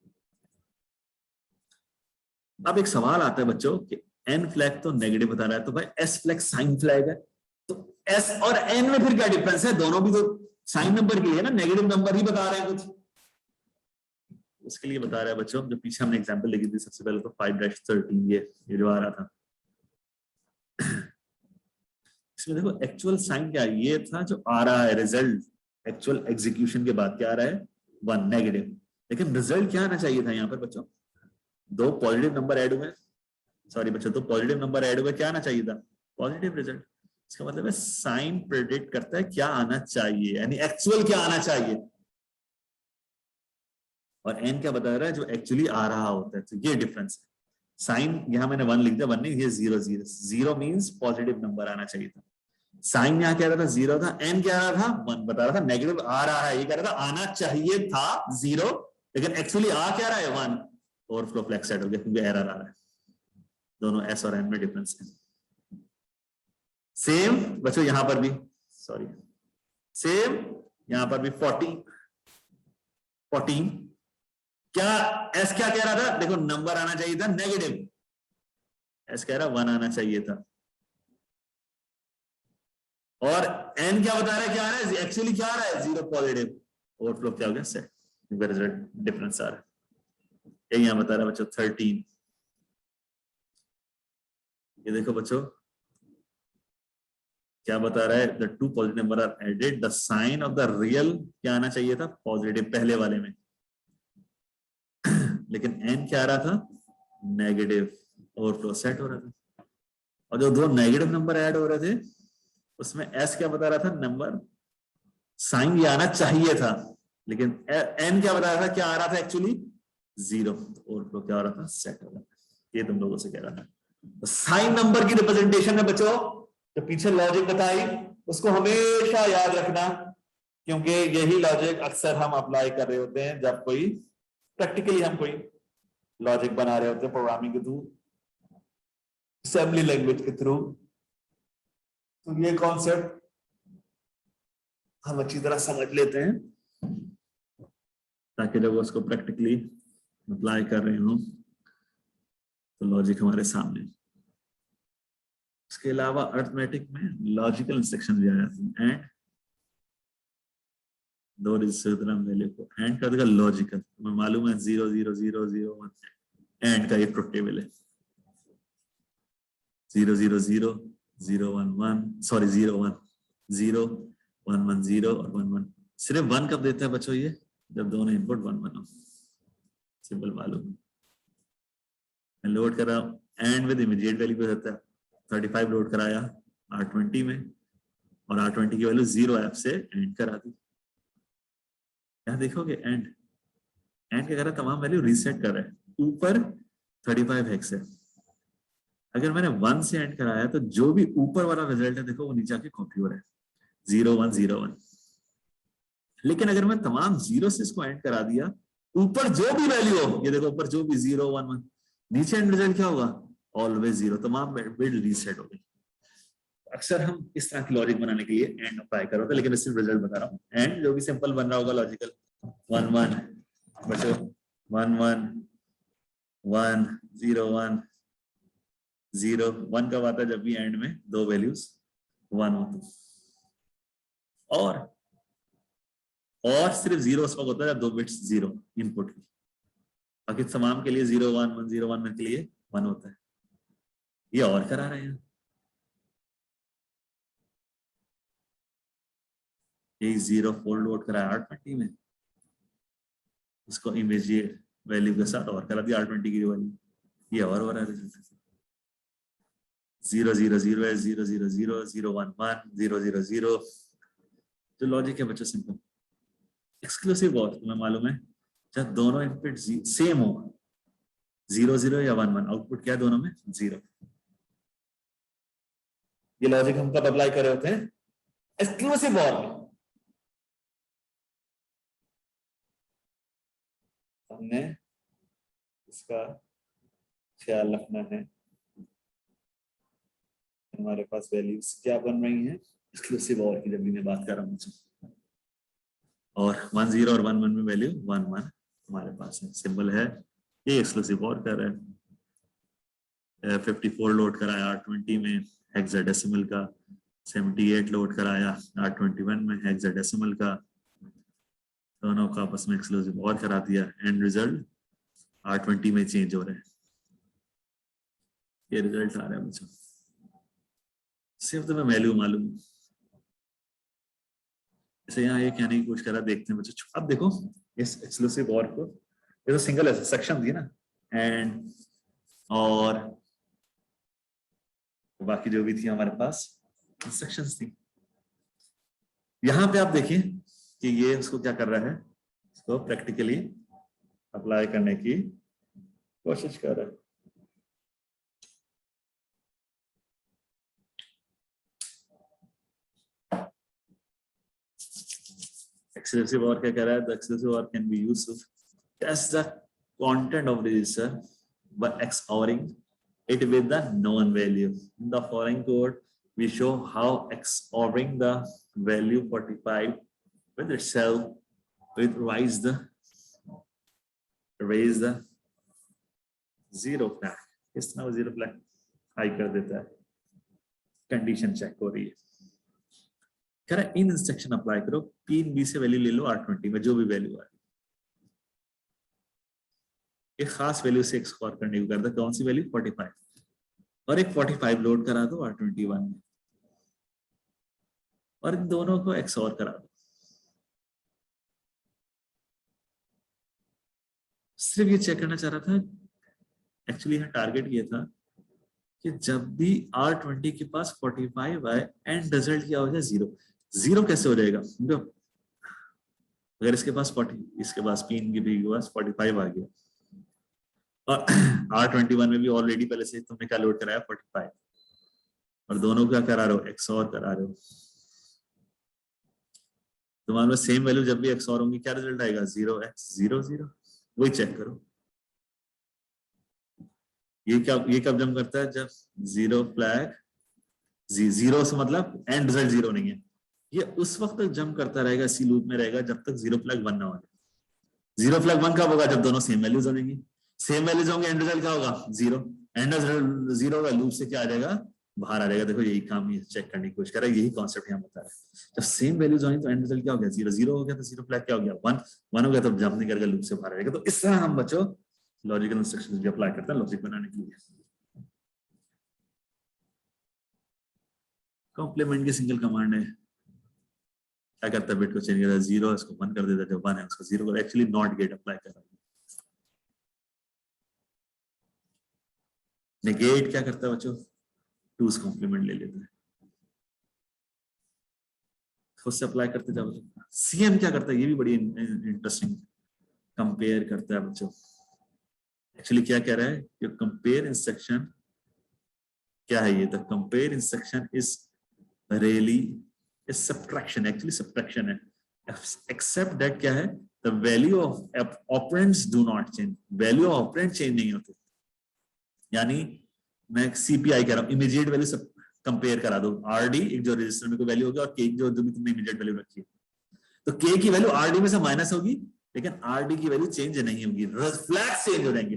अब एक सवाल आता है बच्चों कि एन फ्लैग तो नेगेटिव बता रहा है, तो भाई एस फ्लैग साइन फ्लैग है, तो एस और एन में फिर क्या डिफरेंस है, दोनों भी तो साइन नंबर के लिए ना, नेगेटिव नंबर ही बता रहे हैं कुछ। उसके लिए बता रहा है बच्चों, जो पीछे हमने एग्जांपल लिखी थी सबसे पहले तो 5-13 ये जो आ रहा था, इसमें देखो एक्चुअल साइन क्या है, ये था जो आ रहा है रिजल्ट एक्चुअल एग्जीक्यूशन के बाद क्या आ रहा है 1 नेगेटिव, लेकिन रिजल्ट क्या आना चाहिए था यहाँ पर बच्चों, दो पॉजिटिव नंबर ऐड हुए, सॉरी बच्चों तो पॉजिटिव नंबर ऐड हुए, क्या आना चाहिए था पॉजिटिव रिजल्ट। इसका मतलब है साइन प्रेडिक्ट करता है क्या आना चाहिए, यानी एक्चुअल क्या आना चाहिए, और एन क्या बता रहा है जो एक्चुअली आ रहा होता है, तो ये डिफरेंस है। साइन यहां मैंने 1 लिख दिया, 1 नहीं, ये 0 0 0 मींस पॉजिटिव नंबर आना चाहिए था, साइन यहां कह रहा था 0 था, एन क्या रहा था 1 बता रहा था नेगेटिव आ रहा है, ये कह रहा था आना चाहिए था 0, लेकिन एक्चुअली आ क्या रहा है 1, ओवरफ्लो फ्लैग सेट हो गया क्योंकि एरर आ रहा है। दोनों एस और एन में डिफरेंस है। सेम बच्चों यहां पर भी, सॉरी सेम यहां पर भी 14 क्या एस क्या कह रहा था, देखो नंबर आना चाहिए था नेगेटिव, एस कह रहा 1 आना चाहिए था, और एन क्या बता रहा है क्या आ रहा है, एक्चुअली क्या आ रहा है 0 पॉजिटिव, ओवरफ्लो क्या हो गया सेट, रिजल्ट डिफरेंस आ रहा है। यही यहां बता रहा है बच्चों 13, ये देखो बच्चों क्या बता रहा है, the two positive number are added, the sign of the real क्या आना चाहिए था पॉजिटिव पहले वाले में, लेकिन एन क्या आ रहा था नेगेटिव, ओवरफ्लो सेट हो रहा था। और जो दो नेगेटिव नंबर ऐड हो रहे थे उसमें एस क्या बता रहा था नंबर साइन ये आना चाहिए था, लेकिन एन क्या बता रहा था क्या आ रहा था एक्चुअली 0, ओवरफ्लो क्या हो रहा था सेट हो रहा था। ये तुम लोगों से कह रहा था, तो साइन नंबर की रिप्रेजेंटेशन में बच्चों जो पीछे लॉजिक बताई उसको हमेशा याद रखना, क्योंकि यही लॉजिक अक्सर हम अप्लाई कर रहे होते हैं जब कोई प्रैक्टिकली हम कोई लॉजिक बना रहे होते हैं प्रोग्रामिंग के थ्रू, असेंबली लैंग्वेज के थ्रू, तो ये कॉन्सेप्ट हम अच्छी तरह समझ लेते हैं ताकि जब उसको प्रैक्टिकली अप्लाई कर रहे हो तो लॉजिक हमारे सामने। इसके अलावा अर्थमेटिक में लॉजिकल इंस्ट्रक्शन भी आ जाती है, एंड दो वैल्यू को एंड कर देगा लॉजिकल, तुम्हें मालूम है 0 0 0 0 1 एंड का ये ट्रुथ टेबल है, 0 0 0 0 1 1 सॉरी 0 1 0 1 1 0 और 1 1, सिर्फ 1 कब देता है बच्चों ये जब दोनों इनपुट 1 1 हो, सिंपल मालूम है। मैं लोड कर रहा हूँ एंड विद इमीडिएट वैल्यू पे देता है, 35 लोड कराया R20 में और R20 की वैल्यू 0 ऐप से एंड करा दी, यहाँ देखोगे एंड क्या कर रहा है तमाम वैल्यू रीसेट कर रहा है, ऊपर 35 हेक्स है, अगर मैंने 1 से एंड कराया तो जो भी ऊपर वाला रिजल्ट है देखो वो नीचे आके कॉपी हो रहा है 0 1 0 1, लेकिन अगर मैं तमाम 0 से इसको एंड करा दिया ऊपर जो भी वैल्यू हो, ये देखो ऊपर जो भी 0 1 1, नीचे एंड रिजल्ट क्या होगा ऑलवेज 0, तमाम बिट रीसेट हो गई। अक्सर हम इस तरह की लॉजिक बनाने के लिए एंड अप्लाई कर रहे थे, लेकिन मैं सिर्फ रिजल्ट बता रहा हूँ, एंड जो भी सिंपल बन रहा होगा लॉजिकल 1 1 बच्चों 1 1 1 0 1 0 1 कब आता है जब भी एंड में दो वैल्यूज 1 होती, और सिर्फ 0 उस वक्त होता है जब दो बिट्स 0 इनपुट की, बाकी तमाम के लिए 0 1 1 0 1 के लिए 1 होता है। ये और करा रहे हैं, ये 0 4 लोड कराया R20 में, उसको इमीडिएट वैल्यू के साथ और करा दिया R20 की वैल्यू, ये और हो रहा है 0 0 0 है 0 0 0 0 1 1 0 0 0, जो लॉजिक है बच्चों सिंपल एक्सक्लूसिव, और तुम्हें मालूम है जब दोनों इनपुट सेम हो 0 0 या 1 1, आउटपुट क्या है दोनों में 0, ये लॉजिक हम कब अप्लाई कर रहे होते हैं एक्सक्लूसिव और में, हमने इसका ख्याल रखना है। हमारे पास वैल्यूज क्या बन रही हैं एक्सक्लूसिव और की, जब भी मैं बात कर रहा हूँ। और 1 0 और 1 1 में वैल्यू 1 1 हमारे पास है, सिंबल है, ये एक्सक्लूसिव और कर रहा है। 54 लोड कराया R20 में हेक्साडेसिमल का, 78 लोड कराया R21 में हेक्साडेसिमल का, दोनों का आपस में एक्सक्लूसिव और करा दिया, एंड रिजल्ट R20 में चेंज हो रहे हैं। ये रिजल्ट आ रहा है मुझे, सिर्फ तुम्हें वैल्यू मालूम है। जैसे यहाँ ये कहने की कोशिश करा, देखते हैं बच्चों। अब देखो इस एक्सक्लूसिव और को, ये तो सिंगल सेक्शन थी ना, एंड और बाकी जो भी थी हमारे पास इंस्ट्रक्शंस थी। यहाँ पे आप देखिए कि ये उसको क्या कर रहा है, इसको प्रैक्टिकली अप्लाई करने की कोशिश कर रहा है। Exclusive OR क्या कह रहा है? The exclusive OR can be used to test the content of the register by XORing it with the known value. In the following code, we show how XORing the value 45 with itself with raise the zero flag. इस तरह zero flag high कर देता है, condition check हो रही है। कह रहा है इन इंस्ट्रक्शन अप्लाई करो, P in B से वैल्यू ले लो R20 में जो भी वैल्यू आए, एक खास वैल्यू से एक्सप्लोर करने को करता है। कौन सी वैल्यू? 45, और एक 45 लोड करा दो R21 में, और इन दोनों को एक्सओर करा दो। सिर्फ ये चेक करना चाह रहा था, एक्चुअली यहाँ टारगेट ये था कि जब भी R20 के पास 45 आए एंड रिजल्ट क्या हो जाए 0। 0 कैसे हो जाएगा? अगर इसके पास 40, इसके पास P की भी पास 45 आ गया, और R21 में भी ऑलरेडी पहले से तुमने क्या लोड कराया 45, और दोनों क्या करा रहे हो? एक्सओर करा रहे हो। तुम्हारे में सेम वैल्यू जब भी एक्सओर होंगी क्या रिजल्ट आएगा? 0x00। वही चेक करो, ये कब जम करता है? जब जीरो फ्लैग, जीरो से मतलब एंड रिजल्ट 0 नहीं है, ये उस वक्त तक जम करता रहेगा, इसी लूप में रहेगा जब तक जीरो फ्लैग 1 ना हो जाए। जीरो फ्लैग 1 कब होगा? जब दोनों सेम वैल्यूज होंगी, सेम वैल्यूज होंगे, एंड रिजल्ट क्या होगा? 0। एंड रिजल्ट 0 होगा, लूप से क्या आ जाएगा? बाहर आ जाएगा। देखो यही काम ये चेक करने की कोशिश कर रहा है, यही कॉन्सेप्ट यहाँ बता रहा है। जब सेम वैल्यूज होंगी तो एंड रिजल्ट क्या हो गया? 0। 0 हो गया तो जीरो फ्लैग क्या हो गया? 1। 1 हो गया तो जंप नहीं करके लूप से बाहर आ जाएगा। तो इस तरह हम बच्चों लॉजिकल इंस्ट्रक्शंस भी अप्लाई करते हैं लॉजिक बनाने के लिए। कॉम्प्लीमेंट की सिंगल कमांड है, क्या करता है? बिट को चेंज करता है, 0 है इसको 1 कर देता है, जो 1 है उसको 0 कर, एक्चुअली नॉट गेट अप्लाई कर रहा है। नेगेट क्या करता है बच्चों? 2's कॉम्प्लीमेंट ले लेता है, खुद से अप्लाई करते जाओ। सीएम क्या करता है? ये भी बड़ी इंटरेस्टिंग, कंपेयर करता है बच्चों। एक्चुअली क्या कह रहा है कि कंपेयर इंस्ट्रक्शन क्या है? ये the compare instruction is really is subtraction, actually subtraction है, एक्सेप्ट दैट क्या है? The value of operands do not change, value of operand change नहीं होते। यानी मैं सीपीआई कह रहा हूं, इमीडिएट वैल्यू सब कंपेयर करा दो, आरडी एक जो रजिस्टर में कोई वैल्यू होगी और के जो भी तुमने इमीडिएट वैल्यू रखी है, तो के की वैल्यू आरडी में से माइनस होगी, लेकिन आरडी की वैल्यू चेंज नहीं होगी, फ्लैग्स चेंज हो जाएंगे।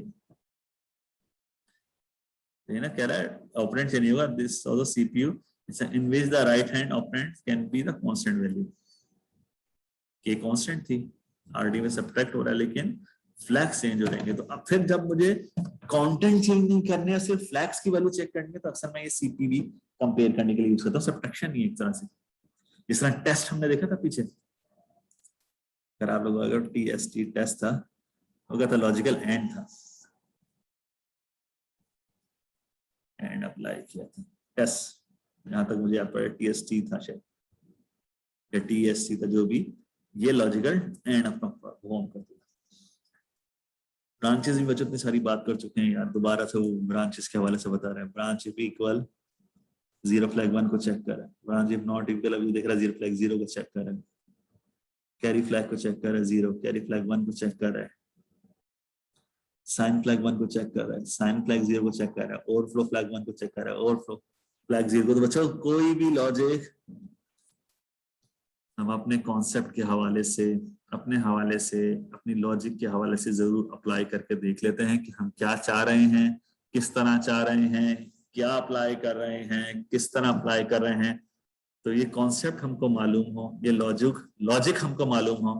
ना कह रहा है ऑपरेंड चेंज होगा, this also CPU in which the right hand operand can be the constant value। के कांस्टेंट थी, आरडी में सब्ट्रैक्ट हो रहा है, लेकिन फ्लैग्स चेंज हो जाएंगे। तो अब फिर जब मुझे कंटेंट चेंज नहीं करने है, सिर्फ फ्लैग्स की वैल्यू चेक करनी है, तो अक्सर मैं ये सीपीवी कंपेयर करने के लिए यूज करता हूँ। सब्ट्रैक्शन नहीं है एक तरह से, जिस तरह टेस्ट हमने देखा था पीछे, अगर आप लोग अगर टीएसटी टेस्ट था होगा तो लॉजिकल एंड था, एंड अप्लाई किया था टेस्ट, जहां तक मुझे याद पड़ा टीएसटी था शायद, या टीएसटी था, जो भी, ये लॉजिकल एंड अपना परफॉर्म कर दिया। ब्रांचेस भी बच्चों इतनी सारी बात कर चुके हैं यार, दोबारा से वो ब्रांचेस के हवाले से बता रहे हैं। ब्रांच इफ इक्वल 0 फ्लैग 1 को चेक कर रहा है, ब्रांच इफ नॉट इक्वल, अभी देख रहा है 0 फ्लैग 0 को चेक कर रहा है, कैरी फ्लैग को चेक कर रहा है 0, कैरी फ्लैग 1 को चेक कर रहा है, साइन फ्लैग 1 को चेक कर रहा है, साइन फ्लैग 0 को चेक कर रहा है, ओवरफ्लो फ्लैग 1 को चेक कर रहा है, ओवरफ्लो फ्लैग 0 को। तो बच्चों कोई भी लॉजिक हम अपने कॉन्सेप्ट के हवाले से, अपनी लॉजिक के हवाले से जरूर अप्लाई करके देख लेते हैं कि हम क्या चाह रहे हैं, किस तरह चाह रहे हैं, क्या अप्लाई कर रहे हैं, किस तरह अप्लाई कर रहे हैं। तो ये कॉन्सेप्ट हमको मालूम हो, ये लॉजिक हमको मालूम हो,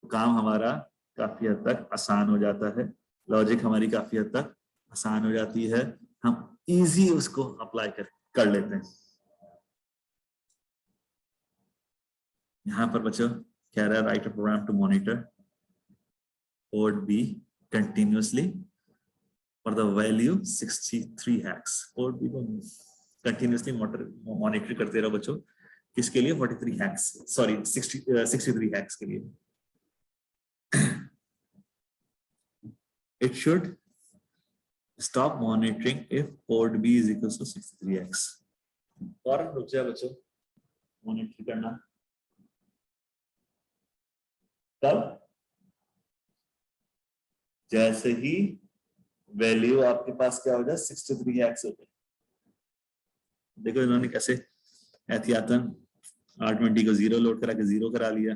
तो काम हमारा काफी हद तक आसान हो जाता है, लॉजिक हमारी काफी हद तक आसान हो जाती है, हम इजी उसको अप्लाई कर लेते हैं। यहाँ पर बच्चों कह रहा है write a program to monitor port B continuously for the value 63 hex. Port B को कंटिन्यूअसली मॉनिटर करते रहो बच्चों, किसके लिए? 43 हैक्स, सॉरी 63 हैक्स के लिए। It should stop monitoring if port B is equals to 63x। और रुक जाए बच्चों मॉनिटर करना तब जैसे ही वैल्यू आपके पास क्या हो जाए 63x हो जाए। देखो इन्होंने कैसे एहतियातन R20 को 0 लोड करा के 0 करा लिया।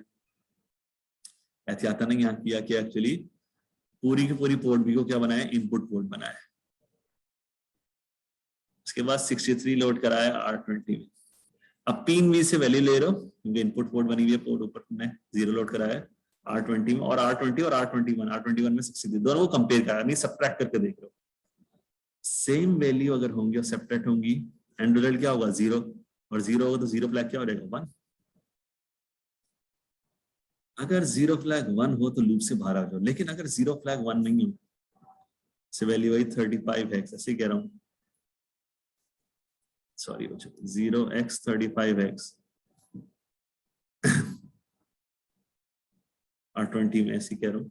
एहतियातन यहाँ किया कि एक्चुअली पूरी की पूरी पोर्ट बी को क्या बनाया? इनपुट पोर्ट बनाया। उसके बाद 63 लोड कराया R20 में। अब 3V से वैल्यू ले रहे हो क्योंकि इनपुट पोर्ट बनी हुई है, पोर्ट ऊपर में 0 लोड कराया R20 में, और R20 और R21 में 63 दोनों को कंपेयर करा, नहीं सबट्रैक्ट करके देख रहे हो। सेम वैल्यू अगर होंगी और सेपरेट होंगी, एंड रिजल्ट क्या होगा? 0, और 0 होगा तो 0 फ्लैग क्या हो जाएगा? 1। अगर 0 फ्लैग 1 हो तो लूप से बाहर आ जाओ, लेकिन अगर 0 फ्लैग 1 नहीं हो से वैल्यू वही 35 है, ऐसे कह रहा हूं, सॉरी बच्चों 0x 35x R20 में ऐसे कह रहा हूं,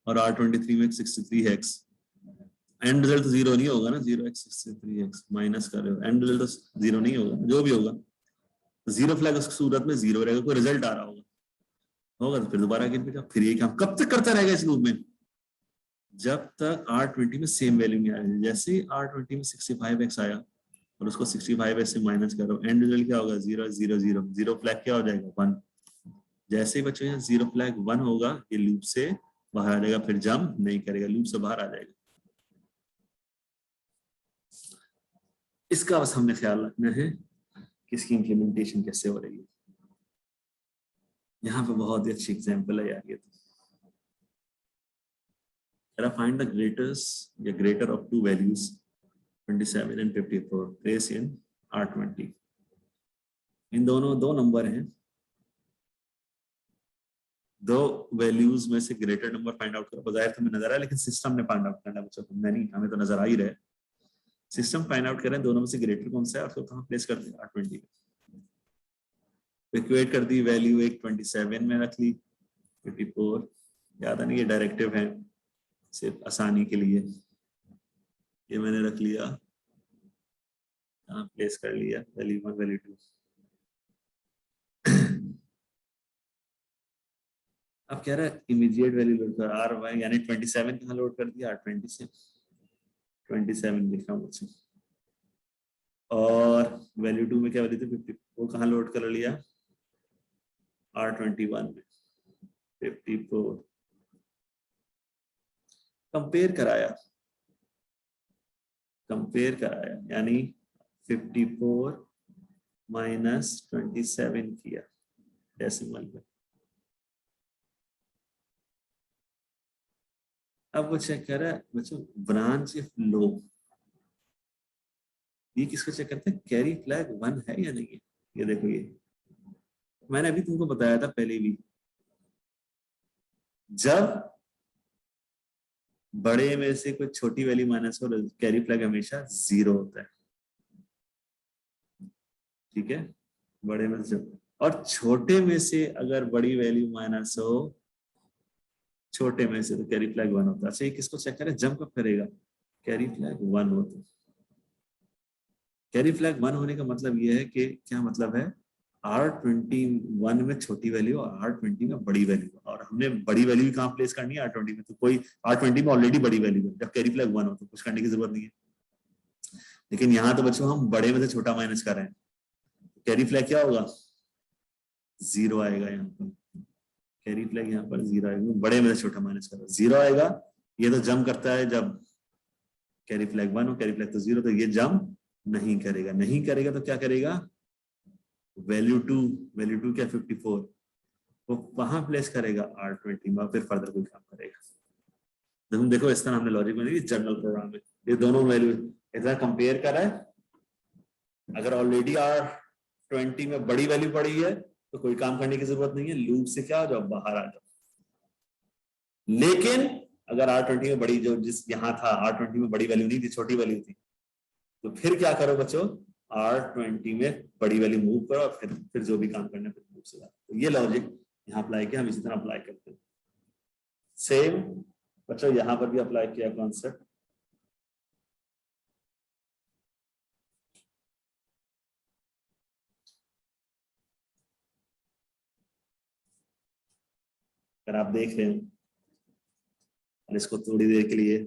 और R23 में 63x। एंड रिजल्ट तो 0 नहीं होगा ना, 0x 63x माइनस कर रहे हो, एंड रिजल्ट तो 0 नहीं होगा, जो भी होगा 0 फ्लैग उसकी सूरत में 0 रहेगा, कोई रिजल्ट आ रहा होगा तो फिर दोबारा गिन पे जाओ। फिर ये काम कब तक करता रहेगा इस लूप में? जब तक R20 में सेम वैल्यू नहीं आएगी। जैसे ही R20 में 65x आया और उसको 65x से माइनस करो, एंड रिजल्ट क्या होगा? 0 0 0, 0 फ्लैग क्या हो जाएगा? 1। जैसे ही बच्चों यहाँ 0 फ्लैग 1 होगा, ये लूप से बाहर आ जाएगा, फिर जंप नहीं करेगा, लूप से बाहर आ जाएगा। इसका बस हमने ख्याल रखना है कि इसकी इंप्लीमेंटेशन कैसे हो रही है। यहाँ पे बहुत ही अच्छी एग्जांपल है यार ये तो। Find the greater of two values 27 and 54 place in R20। इन दोनों दो नंबर हैं, दो वैल्यूज में से ग्रेटर नंबर फाइंड आउट करो। बजाय तुम्हें नजर आया, लेकिन सिस्टम ने फाइंड आउट करना बच्चों, तुमने नहीं, हमें तो नजर आ ही रहे। सिस्टम फाइंड आउट करें दोनों में से ग्रेटर कौन सा है और उसको कहाँ प्लेस कर दिया? R20 में। इक्वेट कर दी वैल्यू, एक 27 में रख ली, 54 याद नहीं, ये डायरेक्टिव है सिर्फ आसानी के लिए, ये मैंने रख लिया, प्लेस कर लिया वैल्यू 1 वैल्यू 2। अब कह रहा है इमीडिएट वैल्यू लोड कर R1, यानी 27 कहाँ लोड कर दिया? R20 से 27 लिखा हूँ मुझसे, और वैल्यू 2 में क्या वैल्यू थी? 50, वो कहाँ लोड कर लिया? R21 में 54। कंपेयर कराया यानी 54 माइनस 27 किया डेसिमल में। अब वो चेक कर रहा है बच्चों ब्रांच इफ लो, ये किसको चेक करते हैं? कैरी फ्लैग 1 है या नहीं है। ये देखो, ये मैंने अभी तुमको बताया था पहले भी, जब बड़े में से कोई छोटी वैल्यू माइनस हो, कैरी फ्लैग हमेशा 0 होता है, ठीक है, बड़े में से। और छोटे में से अगर बड़ी वैल्यू माइनस हो छोटे में से, तो कैरी फ्लैग 1 होता है। अच्छा, ये किसको चेक करें? जंप कब करेगा? कैरी फ्लैग 1 होता है। कैरी फ्लैग 1 होने का मतलब ये है कि क्या मतलब है R21 में छोटी वैल्यू और R20 में बड़ी वैल्यू, और हमने बड़ी वैल्यू भी कहाँ प्लेस करनी है? R20 में। तो कोई R20 में ऑलरेडी बड़ी वैल्यू है, जब कैरी फ्लैग 1 हो तो कुछ करने की जरूरत नहीं है। लेकिन यहाँ तो बच्चों हम बड़े में से छोटा माइनस कर रहे हैं, कैरी फ्लैग क्या होगा? 0 आएगा यहाँ पर। कैरी फ्लैग यहाँ पर 0 आएगा, बड़े में से छोटा माइनस कर रहे हैं, 0 आएगा। ये तो जंप करता है जब कैरी फ्लैग 1 हो, कैरी फ्लैग तो 0, तो ये जंप नहीं करेगा। नहीं करेगा तो क्या करेगा? वैल्यू 2 क्या 54, वो कहाँ प्लेस करेगा? R20 में, फिर फर्दर कोई काम करेगा। देखो इसका हमने लॉजिक में नहीं, जनरल प्रोग्राम में ये दोनों वैल्यू ऐसा कंपेयर करा है। अगर ऑलरेडी R20 में बड़ी वैल्यू पड़ी है तो कोई काम करने की जरूरत नहीं है, लूप से क्या हो जाओ, बाहर आ जाओ। लेकिन अगर R20 में बड़ी, जो जिस यहाँ था R20 में बड़ी वैल्यू नहीं थी, छोटी वैल्यू थी, तो फिर क्या करो बच्चों? R20 में बड़ी वैल्यू मूव करो और फिर जो भी काम करना है फिर मूव से जाओ। तो ये लॉजिक यहाँ अप्लाई किया, हम इसी तरह अप्लाई करते हैं। सेम बच्चों यहाँ पर भी अप्लाई किया कॉन्सेप्ट। अगर आप देख रहे हो और इसको थोड़ी देर के लिए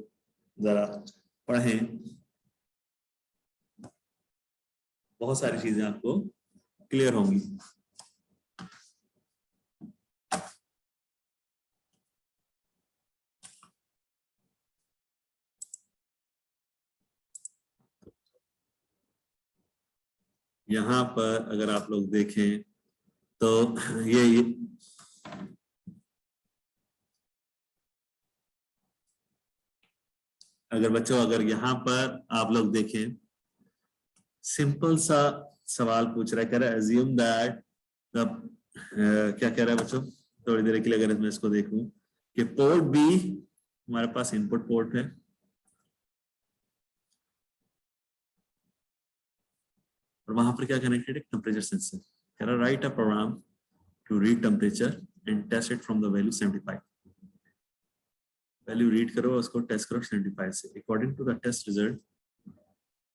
जरा पढ़ें, बहुत सारी चीजें आपको क्लियर होंगी। यहाँ पर अगर आप लोग देखें तो ये अगर बच्चों, अगर यहाँ पर आप लोग देखें, सिंपल सा सवाल पूछ रहा है, कह रहा है assume that क्या कह रहा है बच्चों? थोड़ी देर के लिए अगर मैं इसको देखूं कि पोर्ट बी हमारे पास इनपुट पोर्ट है, और वहां पर क्या कनेक्टेड है? Temperature sensor. कह रहा write a program to read temperature and test it from the value 75। Value read करो, उसको टेस्ट करो 75 से। According to the test result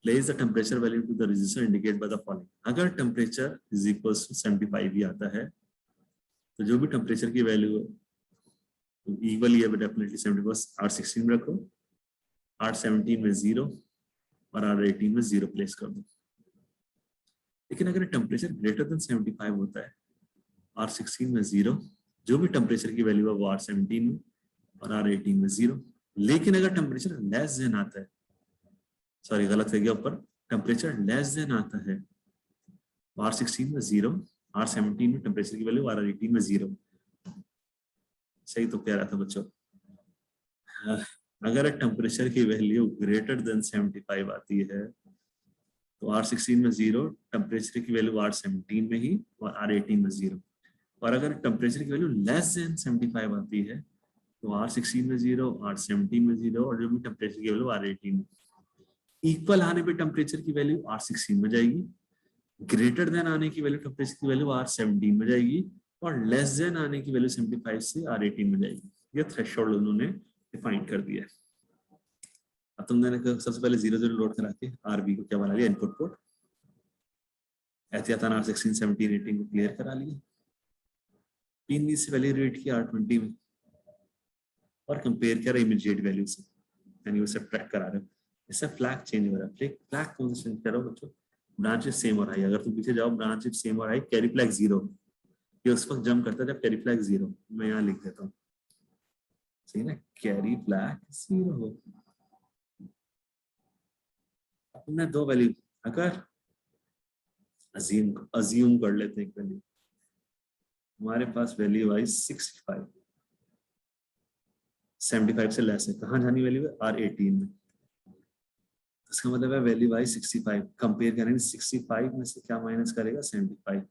place the temperature value to the resistor indicate by the following। अगर temperature is equals to 75 ही आता है तो जो भी temperature की वैल्यू है इक्वल ही है, डेफिनेटली 75 R16 में रखो, R17 में 0 और R18 में 0 प्लेस कर दो। लेकिन अगर टेम्परेचर ग्रेटर देन 75 होता है, R16 में 0, जो भी टेम्परेचर की वैल्यू है वो R17 में और R18 में 0। लेकिन अगर टेम्परेचर लेस देन आता है, सॉरी गलत है गया ऊपर, टेम्परेचर लेस देन आता है, R16 में 0, R17 में टेम्परेचर की वैल्यू, R18 में 0। सही तो कह रहा था बच्चों। अगर टेम्परेचर की वैल्यू ग्रेटर देन 75 आती है तो R16 में 0, टेम्परेचर की वैल्यू R17 में ही और R18 में 0। और अगर टेम्परेचर की वैल्यू लेस देन 75 आती है तो R16 में 0, R17 में 0 और जो भी टेम्परेचर की वैल्यू R18 में। इक्वल आने पे टेम्परेचर की वैल्यू R16 में जाएगी, ग्रेटर देन आने की वैल्यू टेम्परेचर की वैल्यू R17 में जाएगी, और लेस देन आने की वैल्यू 75 से R18 में जाएगी। ये थ्रेशोल्ड उन्होंने डिफाइन कर दिया है। अब तुमने सबसे पहले 0 0 लोड करा के आरबी को क्या बना लिया? Input port. एहतियातन R16 17 18 को क्लियर करा लिया, 3 से वैल्यू रीड किया R20 में और कंपेयर किया इमीडिएट वैल्यू से, यानी उसे ट्रैक करा रहे हो। इससे फ्लैग चेंज हो रहा है। फ्लैग कौन सा चेंज करो बच्चों? ब्रांचेस सेम और हाई। अगर तुम पीछे जाओ, ब्रांचेस सेम और हाई, कैरी फ्लैग 0, ये उस वक्त जंप करता है जब कैरी फ्लैग 0। मैं यहाँ लिख देता हूँ, सही ना, कैरी फ्लैग 0। तुमने 2 वैल्यू अगर अज्यूम कर लेते हैं, वैल्यू हमारे पास वैल्यू आई 65, 75 से लेस है, कहाँ जानी वैल्यू है? R18 में। इसका मतलब है वैल्यू आई 65, कंपेयर करेंगे 65 में से क्या माइनस करेगा? 75।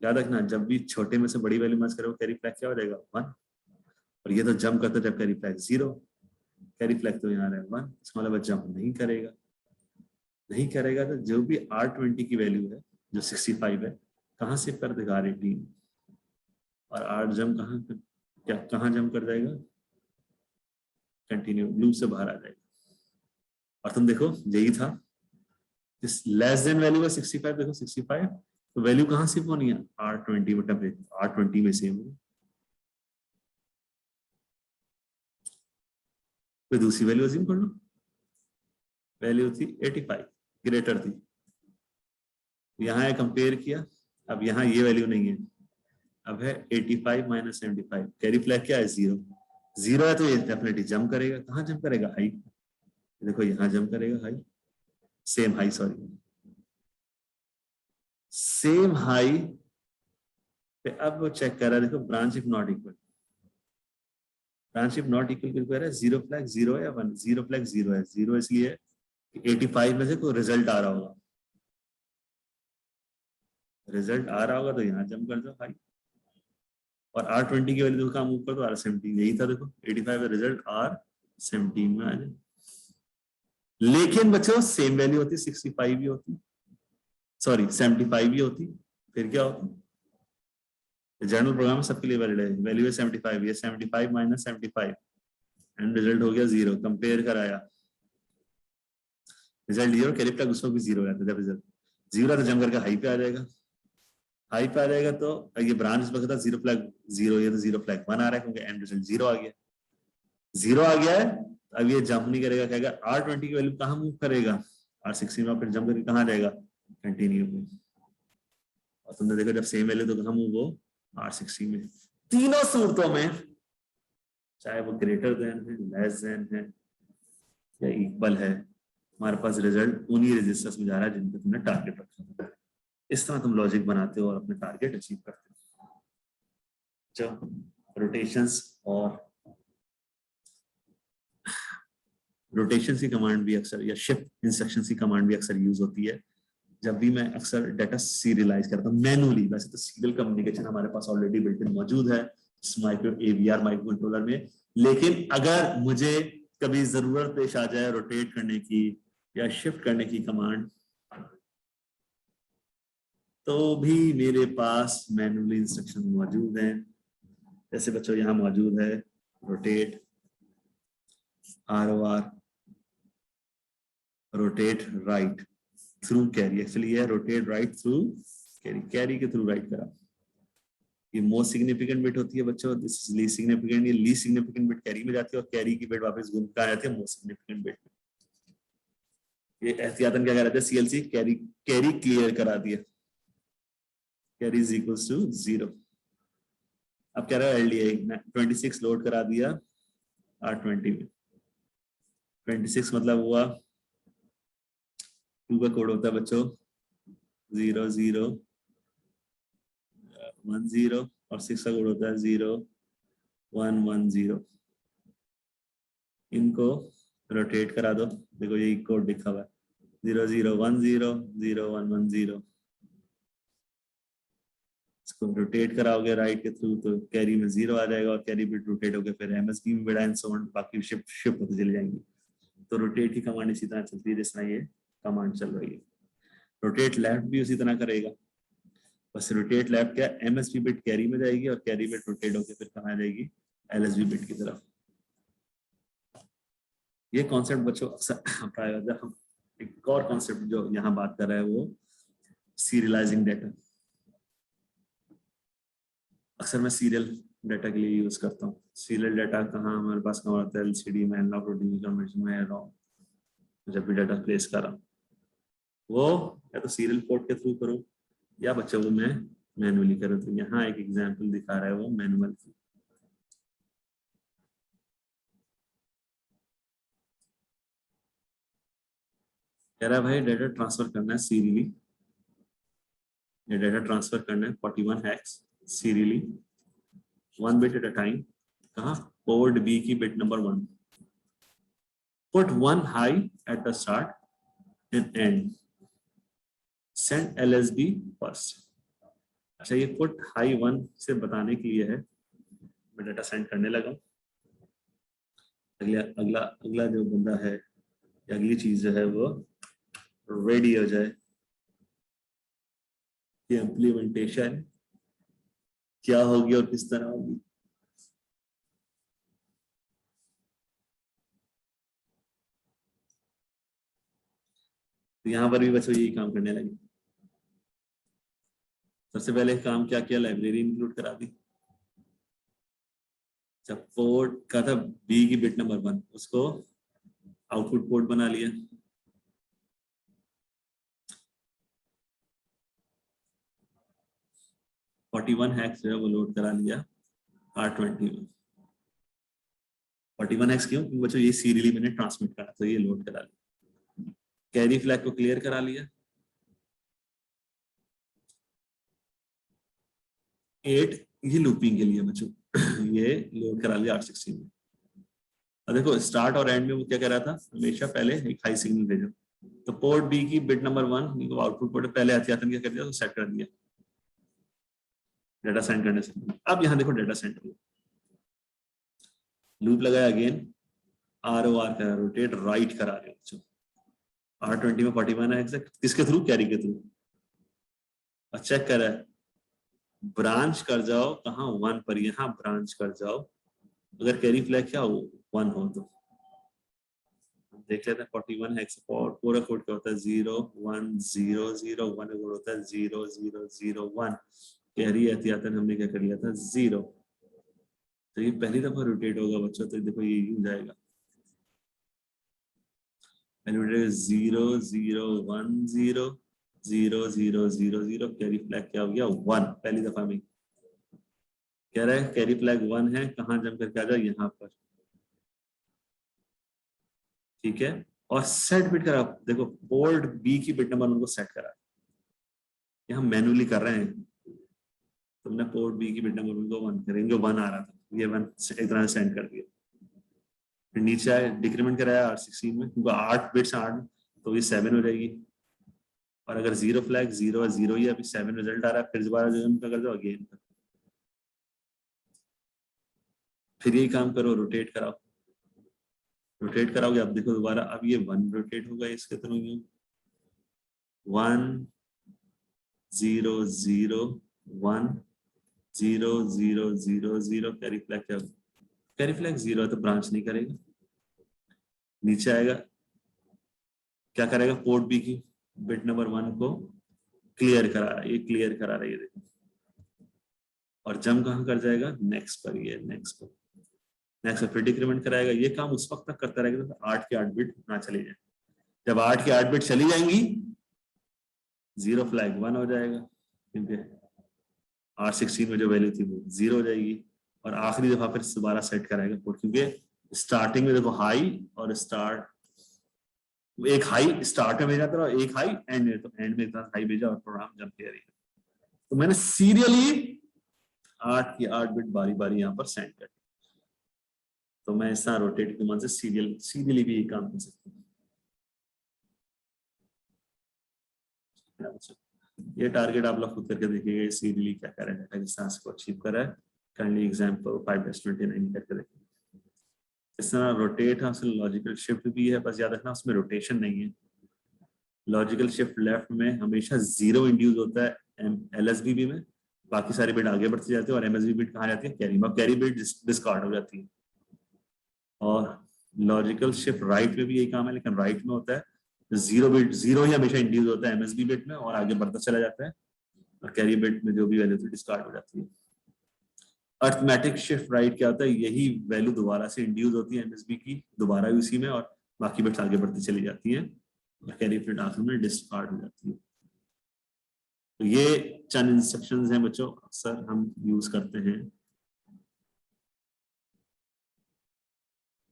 याद रखना, जब भी छोटे में से बड़ी वैल्यू माइनस करेगा कैरी फ्लैग क्या हो जाएगा? 1। और ये तो जंप करता है जब कैरी फ्लैग 0, कैरी फ्लैग तो यहाँ 1, इसका मतलब जंप नहीं करेगा। नहीं करेगा तो जो भी R20 की वैल्यू है जो 65 है, कहाँ से कर देगा? R18। और R जंप कहाँ जंप कर जाएगा? कंटिन्यू लूप से बाहर आ जाएगा। और तुम देखो यही था, लेस देन वैल्यू है 65, देखो 65 तो वैल्यू कहाँ शिफ्ट होनी है, R20 बटा R20 में सेम होगी। कोई दूसरी वैल्यू अज्यूम कर लो, वैल्यू थी 85, ग्रेटर थी, यहाँ है कंपेयर किया, अब यहाँ ये वैल्यू नहीं है, अब है 85 माइनस 75, कैरी फ्लैग क्या है, 0, 0 है तो ये डेफिनेटली जंप करेगा, कहाँ जंप करेगा, हाई, देखो यहाँ जंप करेगा high, same high, sorry same high पे। अब वो चेक कर रहा है, देखो branch if not equal, branch if not equal किसको है, जीरो फ्लैग 0 है या 1, जीरो फ्लैग 0 है, 0 इसलिए कि 85 में से कोई रिजल्ट आ रहा होगा, रिजल्ट आ रहा होगा तो यहाँ जंप कर दो हाई, और R20 की वैल्यू कहाँ मूव कर दो, R17, यही था देखो 85 का रिजल्ट R17 में आ जाए। लेकिन बच्चों सेम वैल्यू होती 65 भी होती, सॉरी 75 भी होती, फिर क्या होता, जनरल प्रोग्राम सबके लिए वैलिड है, वैल्यू है 75, ये 75 माइनस 75 एंड रिजल्ट हो गया 0, कंपेयर कराया, रिजल्ट 0, कैरी फ्लैग उसको भी 0 रहता है, जब रिजल्ट 0 तो जम करके हाई पे आ जाएगा, हाई पे आ जाएगा तो ये ब्रांच बता 0 फ्लैग 0, ये तो 0 फ्लैग 1 आ रहा है क्योंकि एंड रिजल्ट 0 आ गया, 0 आ गया है, अब ये जंप नहीं करेगा, कहेगा R20 की वैल्यू कहाँ मूव करेगा, R16 में, फिर जंप करके कहाँ जाएगा, कंटिन्यू में, और तुमने देखा जब सेम वैल्यू तो कहाँ मूव हो, R16 में। तीनों सूरतों में चाहे वो ग्रेटर देन है, लेस देन है या इक्वल है, हमारे पास रिजल्ट उन्हीं रजिस्टर्स में जा रहा है जिन पे तुमने टारगेट रखा था। इस तरह तुम लॉजिक बनाते हो और अपने टारगेट अचीव करते हो। जब रोटेशंस और रोटेशन की कमांड भी अक्सर, या शिफ्ट इंस्ट्रक्शन की कमांड भी अक्सर यूज होती है जब भी मैं अक्सर डाटा सीरियलाइज करता हूँ मैनुअली। वैसे तो सीरियल कम्युनिकेशन हमारे पास ऑलरेडी बिल्ट इन मौजूद है माइक्रो AVR माइक्रो कंट्रोलर में, लेकिन अगर मुझे कभी जरूरत पेश आ जाए रोटेट करने की या शिफ्ट करने की कमांड, तो भी मेरे पास मैनुअली इंस्ट्रक्शन मौजूद हैं। जैसे बच्चों यहाँ मौजूद है rotate ROR, rotate right through carry, actually ये rotate right through carry, carry के थ्रू राइट करा, ये मोस्ट सिग्निफिकेंट बिट होती है बच्चों, दिस इज लीस्ट सिग्निफिकेंट, ये लीस्ट सिग्निफिकेंट बिट कैरी में जाती है और कैरी की बिट वापस घूम कर आ जाती है मोस्ट सिग्निफिकेंट बिट में। ये एहतियातन क्या कहते हैं, CLC कैरी, कैरी क्लियर करा दिया, कैरी इज इक्वल्स टू 0। अब कह रहा है LDI 26 लोड करा दिया R20 में, 26 मतलब हुआ 2 का कोड होता है बच्चों 0 0 1 0 और 6 का कोड होता है 0 1 1 0। इनको रोटेट करा दो, देखो यही कोड लिखा हुआ है 0 0 1 0 0 1 1 0। इसको रोटेट कराओगे राइट के थ्रू तो कैरी में 0 आ जाएगा और कैरी बिट रोटेट होकर फिर MSB में बिड़ा एंड सो ऑन, बाकी शिफ्ट शिफ्ट होती चली जाएंगी। तो रोटेट की कमांड इसी तरह चलती है जिस तरह ये कमांड चल रही है। रोटेट लेफ्ट भी उसी तरह करेगा, बस रोटेट लेफ्ट क्या MSB बिट कैरी में जाएगी और कैरी बिट रोटेट होकर फिर कहाँ जाएगी LSB बिट की तरफ। ये कॉन्सेप्ट बच्चों अक्सर हम एक और कॉन्सेप्ट जो यहाँ बात कर रहे हैं वो सीरियलाइजिंग डाटा। अक्सर मैं सीरियल डाटा के लिए यूज करता हूँ। सीरियल डाटा कहाँ हमारे पास कहाँ होता है, LCD में, एनालॉग रूटिंग इन्फॉर्मेशन में, रॉम। जब भी डाटा प्लेस करा वो या तो सीरियल पोर्ट के थ्रू करो या बच्चों को मैं मैनुअली करूँ। तो यहाँ एक एग्जांपल दिखा रहा है वो मैनुअल की। कह रहा है भाई डाटा ट्रांसफर करना है सीरियली, ये डाटा ट्रांसफर करना है 41 hacks serially 1 bit at a time. कहाँ, पोर्ट B की bit number 1, put 1 high at the start and end, send LSB first। अच्छा ये put high 1 से बताने के लिए है, मैं डाटा सेंड करने लगा। अगला अगला अगला जो बंदा है, अगली चीज जो है वो रेडी हो जाए। ये इम्प्लीमेंटेशन क्या होगी और किस तरह होगी। तो यहाँ पर भी बच्चों यही काम करने लगे। सबसे पहले काम क्या किया, लाइब्रेरी इंक्लूड करा दी। जब पोर्ट का था बी की बिट नंबर 1, उसको आउटपुट पोर्ट बना लिया। हैक्स जो है वो लोड करा लिया R20 में। 41 हैक्स क्यों? क्योंकि बच्चों ये सीरियली मैंने ट्रांसमिट करा, तो ये लोड करा लिया। कैरी फ्लैग को क्लियर करा लिया। 8 ये लूपिंग के लिए बच्चों ये लोड करा लिया R16 में। अब देखो स्टार्ट और एंड में वो क्या कह रहा था, हमेशा पहले एक हाई सिग्नल भेजो। तो पोर्ट बी की बिट नंबर 1 आउटपुट पोर्ट पहले आते क्या कर दिया, तो सेट कर दिया डेटा सेंड करने से। अब यहाँ देखो डेटा सेंड हो, लूप लगाया अगेन, ROR करा, रोटेट राइट करा रहे हो। R20 में 41 है एग्जैक्ट, किसके थ्रू, कैरी के थ्रू। और चेक करा, ब्रांच कर जाओ कहाँ, 1 पर, यहाँ ब्रांच कर जाओ अगर कैरी फ्लैग क्या हो 1 हो तो। देख लेते हैं 41 हेक्स पूरा कोड क्या होता है, 0 1 0 0 1 कोड होता है 0 0 0 1। कैरी एहतियातन हमने क्या कर लिया था 0, तो ये पहली दफा रोटेट होगा बच्चों, तो देखो ये यूं जाएगा, 0 0 1 0 0 0 0 0, कैरी फ्लैग क्या हो गया 1 पहली दफा में। कह रहा है कैरी फ्लैग 1 है, कहाँ जम करके आ जाओ यहाँ पर, ठीक है। और सेट बिट करा, देखो पोर्ट बी की बिट नंबर उनको सेट करा, ये हम मैन्युअली कर रहे हैं। तुमने पोर्ट बी की बिट नंबर उनको 1 करेंगे, 1 आ रहा था, ये 1 एक तरह से सेंड कर दिया। फिर नीचे आए, डिक्रीमेंट कराया R16 में, क्योंकि 8 बिट्स 8 तो ये 7 हो जाएगी। और अगर 0 फ्लैग 0 है 0 ही, अभी 7 रिजल्ट आ रहा है, फिर दोबारा जो कर दो अगेन। फिर यही काम करो, रोटेट कराओ, रोटेट कराओगे, अब देखो दोबारा, अब ये 1 रोटेट होगा इसके थ्रू, 1 0 0 1 0 0 0 0, कैरी फ्लैग क्या, कैरी फ्लैग 0 है तो ब्रांच नहीं करेगा। नीचे आएगा, क्या करेगा, पोर्ट बी की बिट नंबर 1 को क्लियर करा रहा है, ये क्लियर करा रहा है, ये देखो। और जम कहाँ कर जाएगा, नेक्स्ट पर, ये नेक्स्ट पर, नेक्स्ट पर फिर डिक्रीमेंट कराएगा। ये काम उस वक्त तक करता रहेगा तो 8 के 8 बिट ना चली जाए। जब 8 की 8 बिट चली जाएंगी, 0 फ्लैग 1 हो जाएगा, क्योंकि R16 में जो वैल्यू थी वो 0 हो जाएगी। और आखिरी दफा फिर दोबारा सेट कराएगा पोर्ट, क्योंकि स्टार्टिंग में देखो हाई और स्टार्ट, एक हाई स्टार्ट में भेजा था और एक हाई एंड में, तो एंड में एक हाई भेजा और प्रोग्राम जंप किया रही। तो मैंने सीरियली 8 की 8 बिट बारी बारी यहाँ पर सेंड कर, तो मैं इस तरह रोटेट की मदद से सीरियली भी ये काम कर सकता हूँ। ये टारगेट आप लोग खुद करके देखिएगा, सीरियली क्या कर रहा है, किस तरह से अचीव कर रहा है। काइंडली एग्जांपल 5-29 करके देखिए। इस तरह रोटेट हासिल लॉजिकल शिफ्ट भी है, बस याद रखना उसमें रोटेशन नहीं है। लॉजिकल शिफ्ट लेफ्ट में हमेशा 0 इंड्यूस होता है LSB में, बाकी सारी बिट आगे बढ़ती जाती है, और MSB बिट कहाँ जाती है, कैरी में, कैरी बिट डिस्कार्ड हो जाती है। और लॉजिकल शिफ्ट राइट में भी यही काम है, लेकिन राइट में होता है 0 बिट, 0 ही हमेशा इंड्यूस होता है MSB बिट में, और आगे बढ़ता चला जाता है, और कैरी बिट में जो भी वैल्यू थी डिस्कार्ड हो जाती है। अर्थमेटिक शिफ्ट राइट क्या होता है, यही वैल्यू दोबारा से इंड्यूस होती है MSB की, दोबारा उसी में, और बाकी बिट्स आगे बढ़ती चली जाती है, और कैरी बिट आखिर में डिस्कार्ड हो जाती है। तो ये चंद इंस्ट्रक्शंस हैं बच्चों, अक्सर हम यूज करते हैं।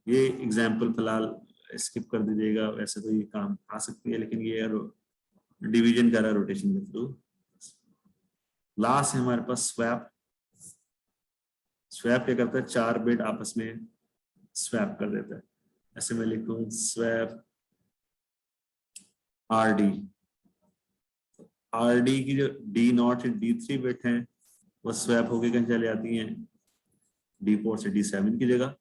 ये एग्जाम्पल फिलहाल स्किप कर दीजिएगा, वैसे तो ये काम आ सकती है, लेकिन ये डिवीजन कर रहा है रोटेशन के थ्रू। लास्ट है हमारे पास स्वैप। स्वैप क्या करता है, 4 बिट आपस में स्वैप कर देता है। ऐसे मैं लिखूं स्वैप RD, RD की जो D0 से D3 बिट है वो स्वैप होके कहीं चले जाती हैं D4 से D7 की जगह,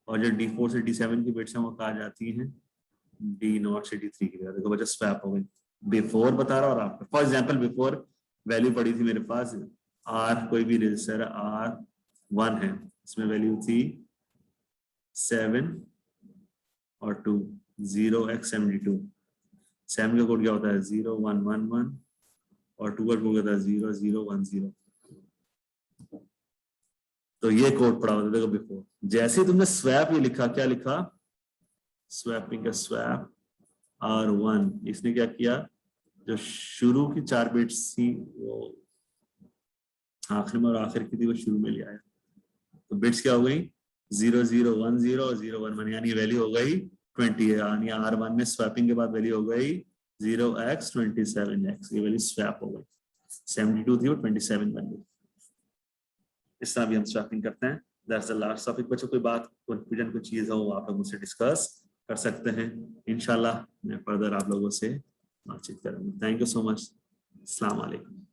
और जो D4 से D7 की बिट्स हैं वो कहा जाती हैं D0 से D3 की जगह। देखो बच्चा स्वैप हो गई, बिफोर बता रहा और after. For example before value पड़ी थी मेरे पास R, कोई भी रजिस्टर R1 है, इसमें वैल्यू थी 7 और 2, 0x72। 7 का कोड क्या होता है 0 1 1 1, और टू वर्ड हो गया था 0 0 1 0। तो ये कोड पड़ा होता देखो बिफोर। जैसे तुमने स्वैप ये लिखा, क्या लिखा, स्वैपिंग का स्वैप R1, इसने क्या किया, जो शुरू की 4 बिट्स थी वो आखिर में और आखिर की थी वो शुरू में ले आया। तो बिट्स क्या हो गई 0 0 1 0 और 0 1 1, यानी वैल्यू हो गई 20 है, यानी R1 में स्वैपिंग के बाद वैल्यू हो गई 0x 27x, ये वैल्यू स्वैप हो गई, 72 थी वो 27 बन गई। इस तरह भी हम स्वैपिंग करते हैं। That's the last topic. बच्चों कोई बात, कंफ्यूजन, कोई चीज हो आप लोग मुझसे डिस्कस कर सकते हैं। इंशाल्लाह मैं फर्दर आप लोगों से बातचीत करूंगा। Thank you so much. अस्सलाम वालेकुम।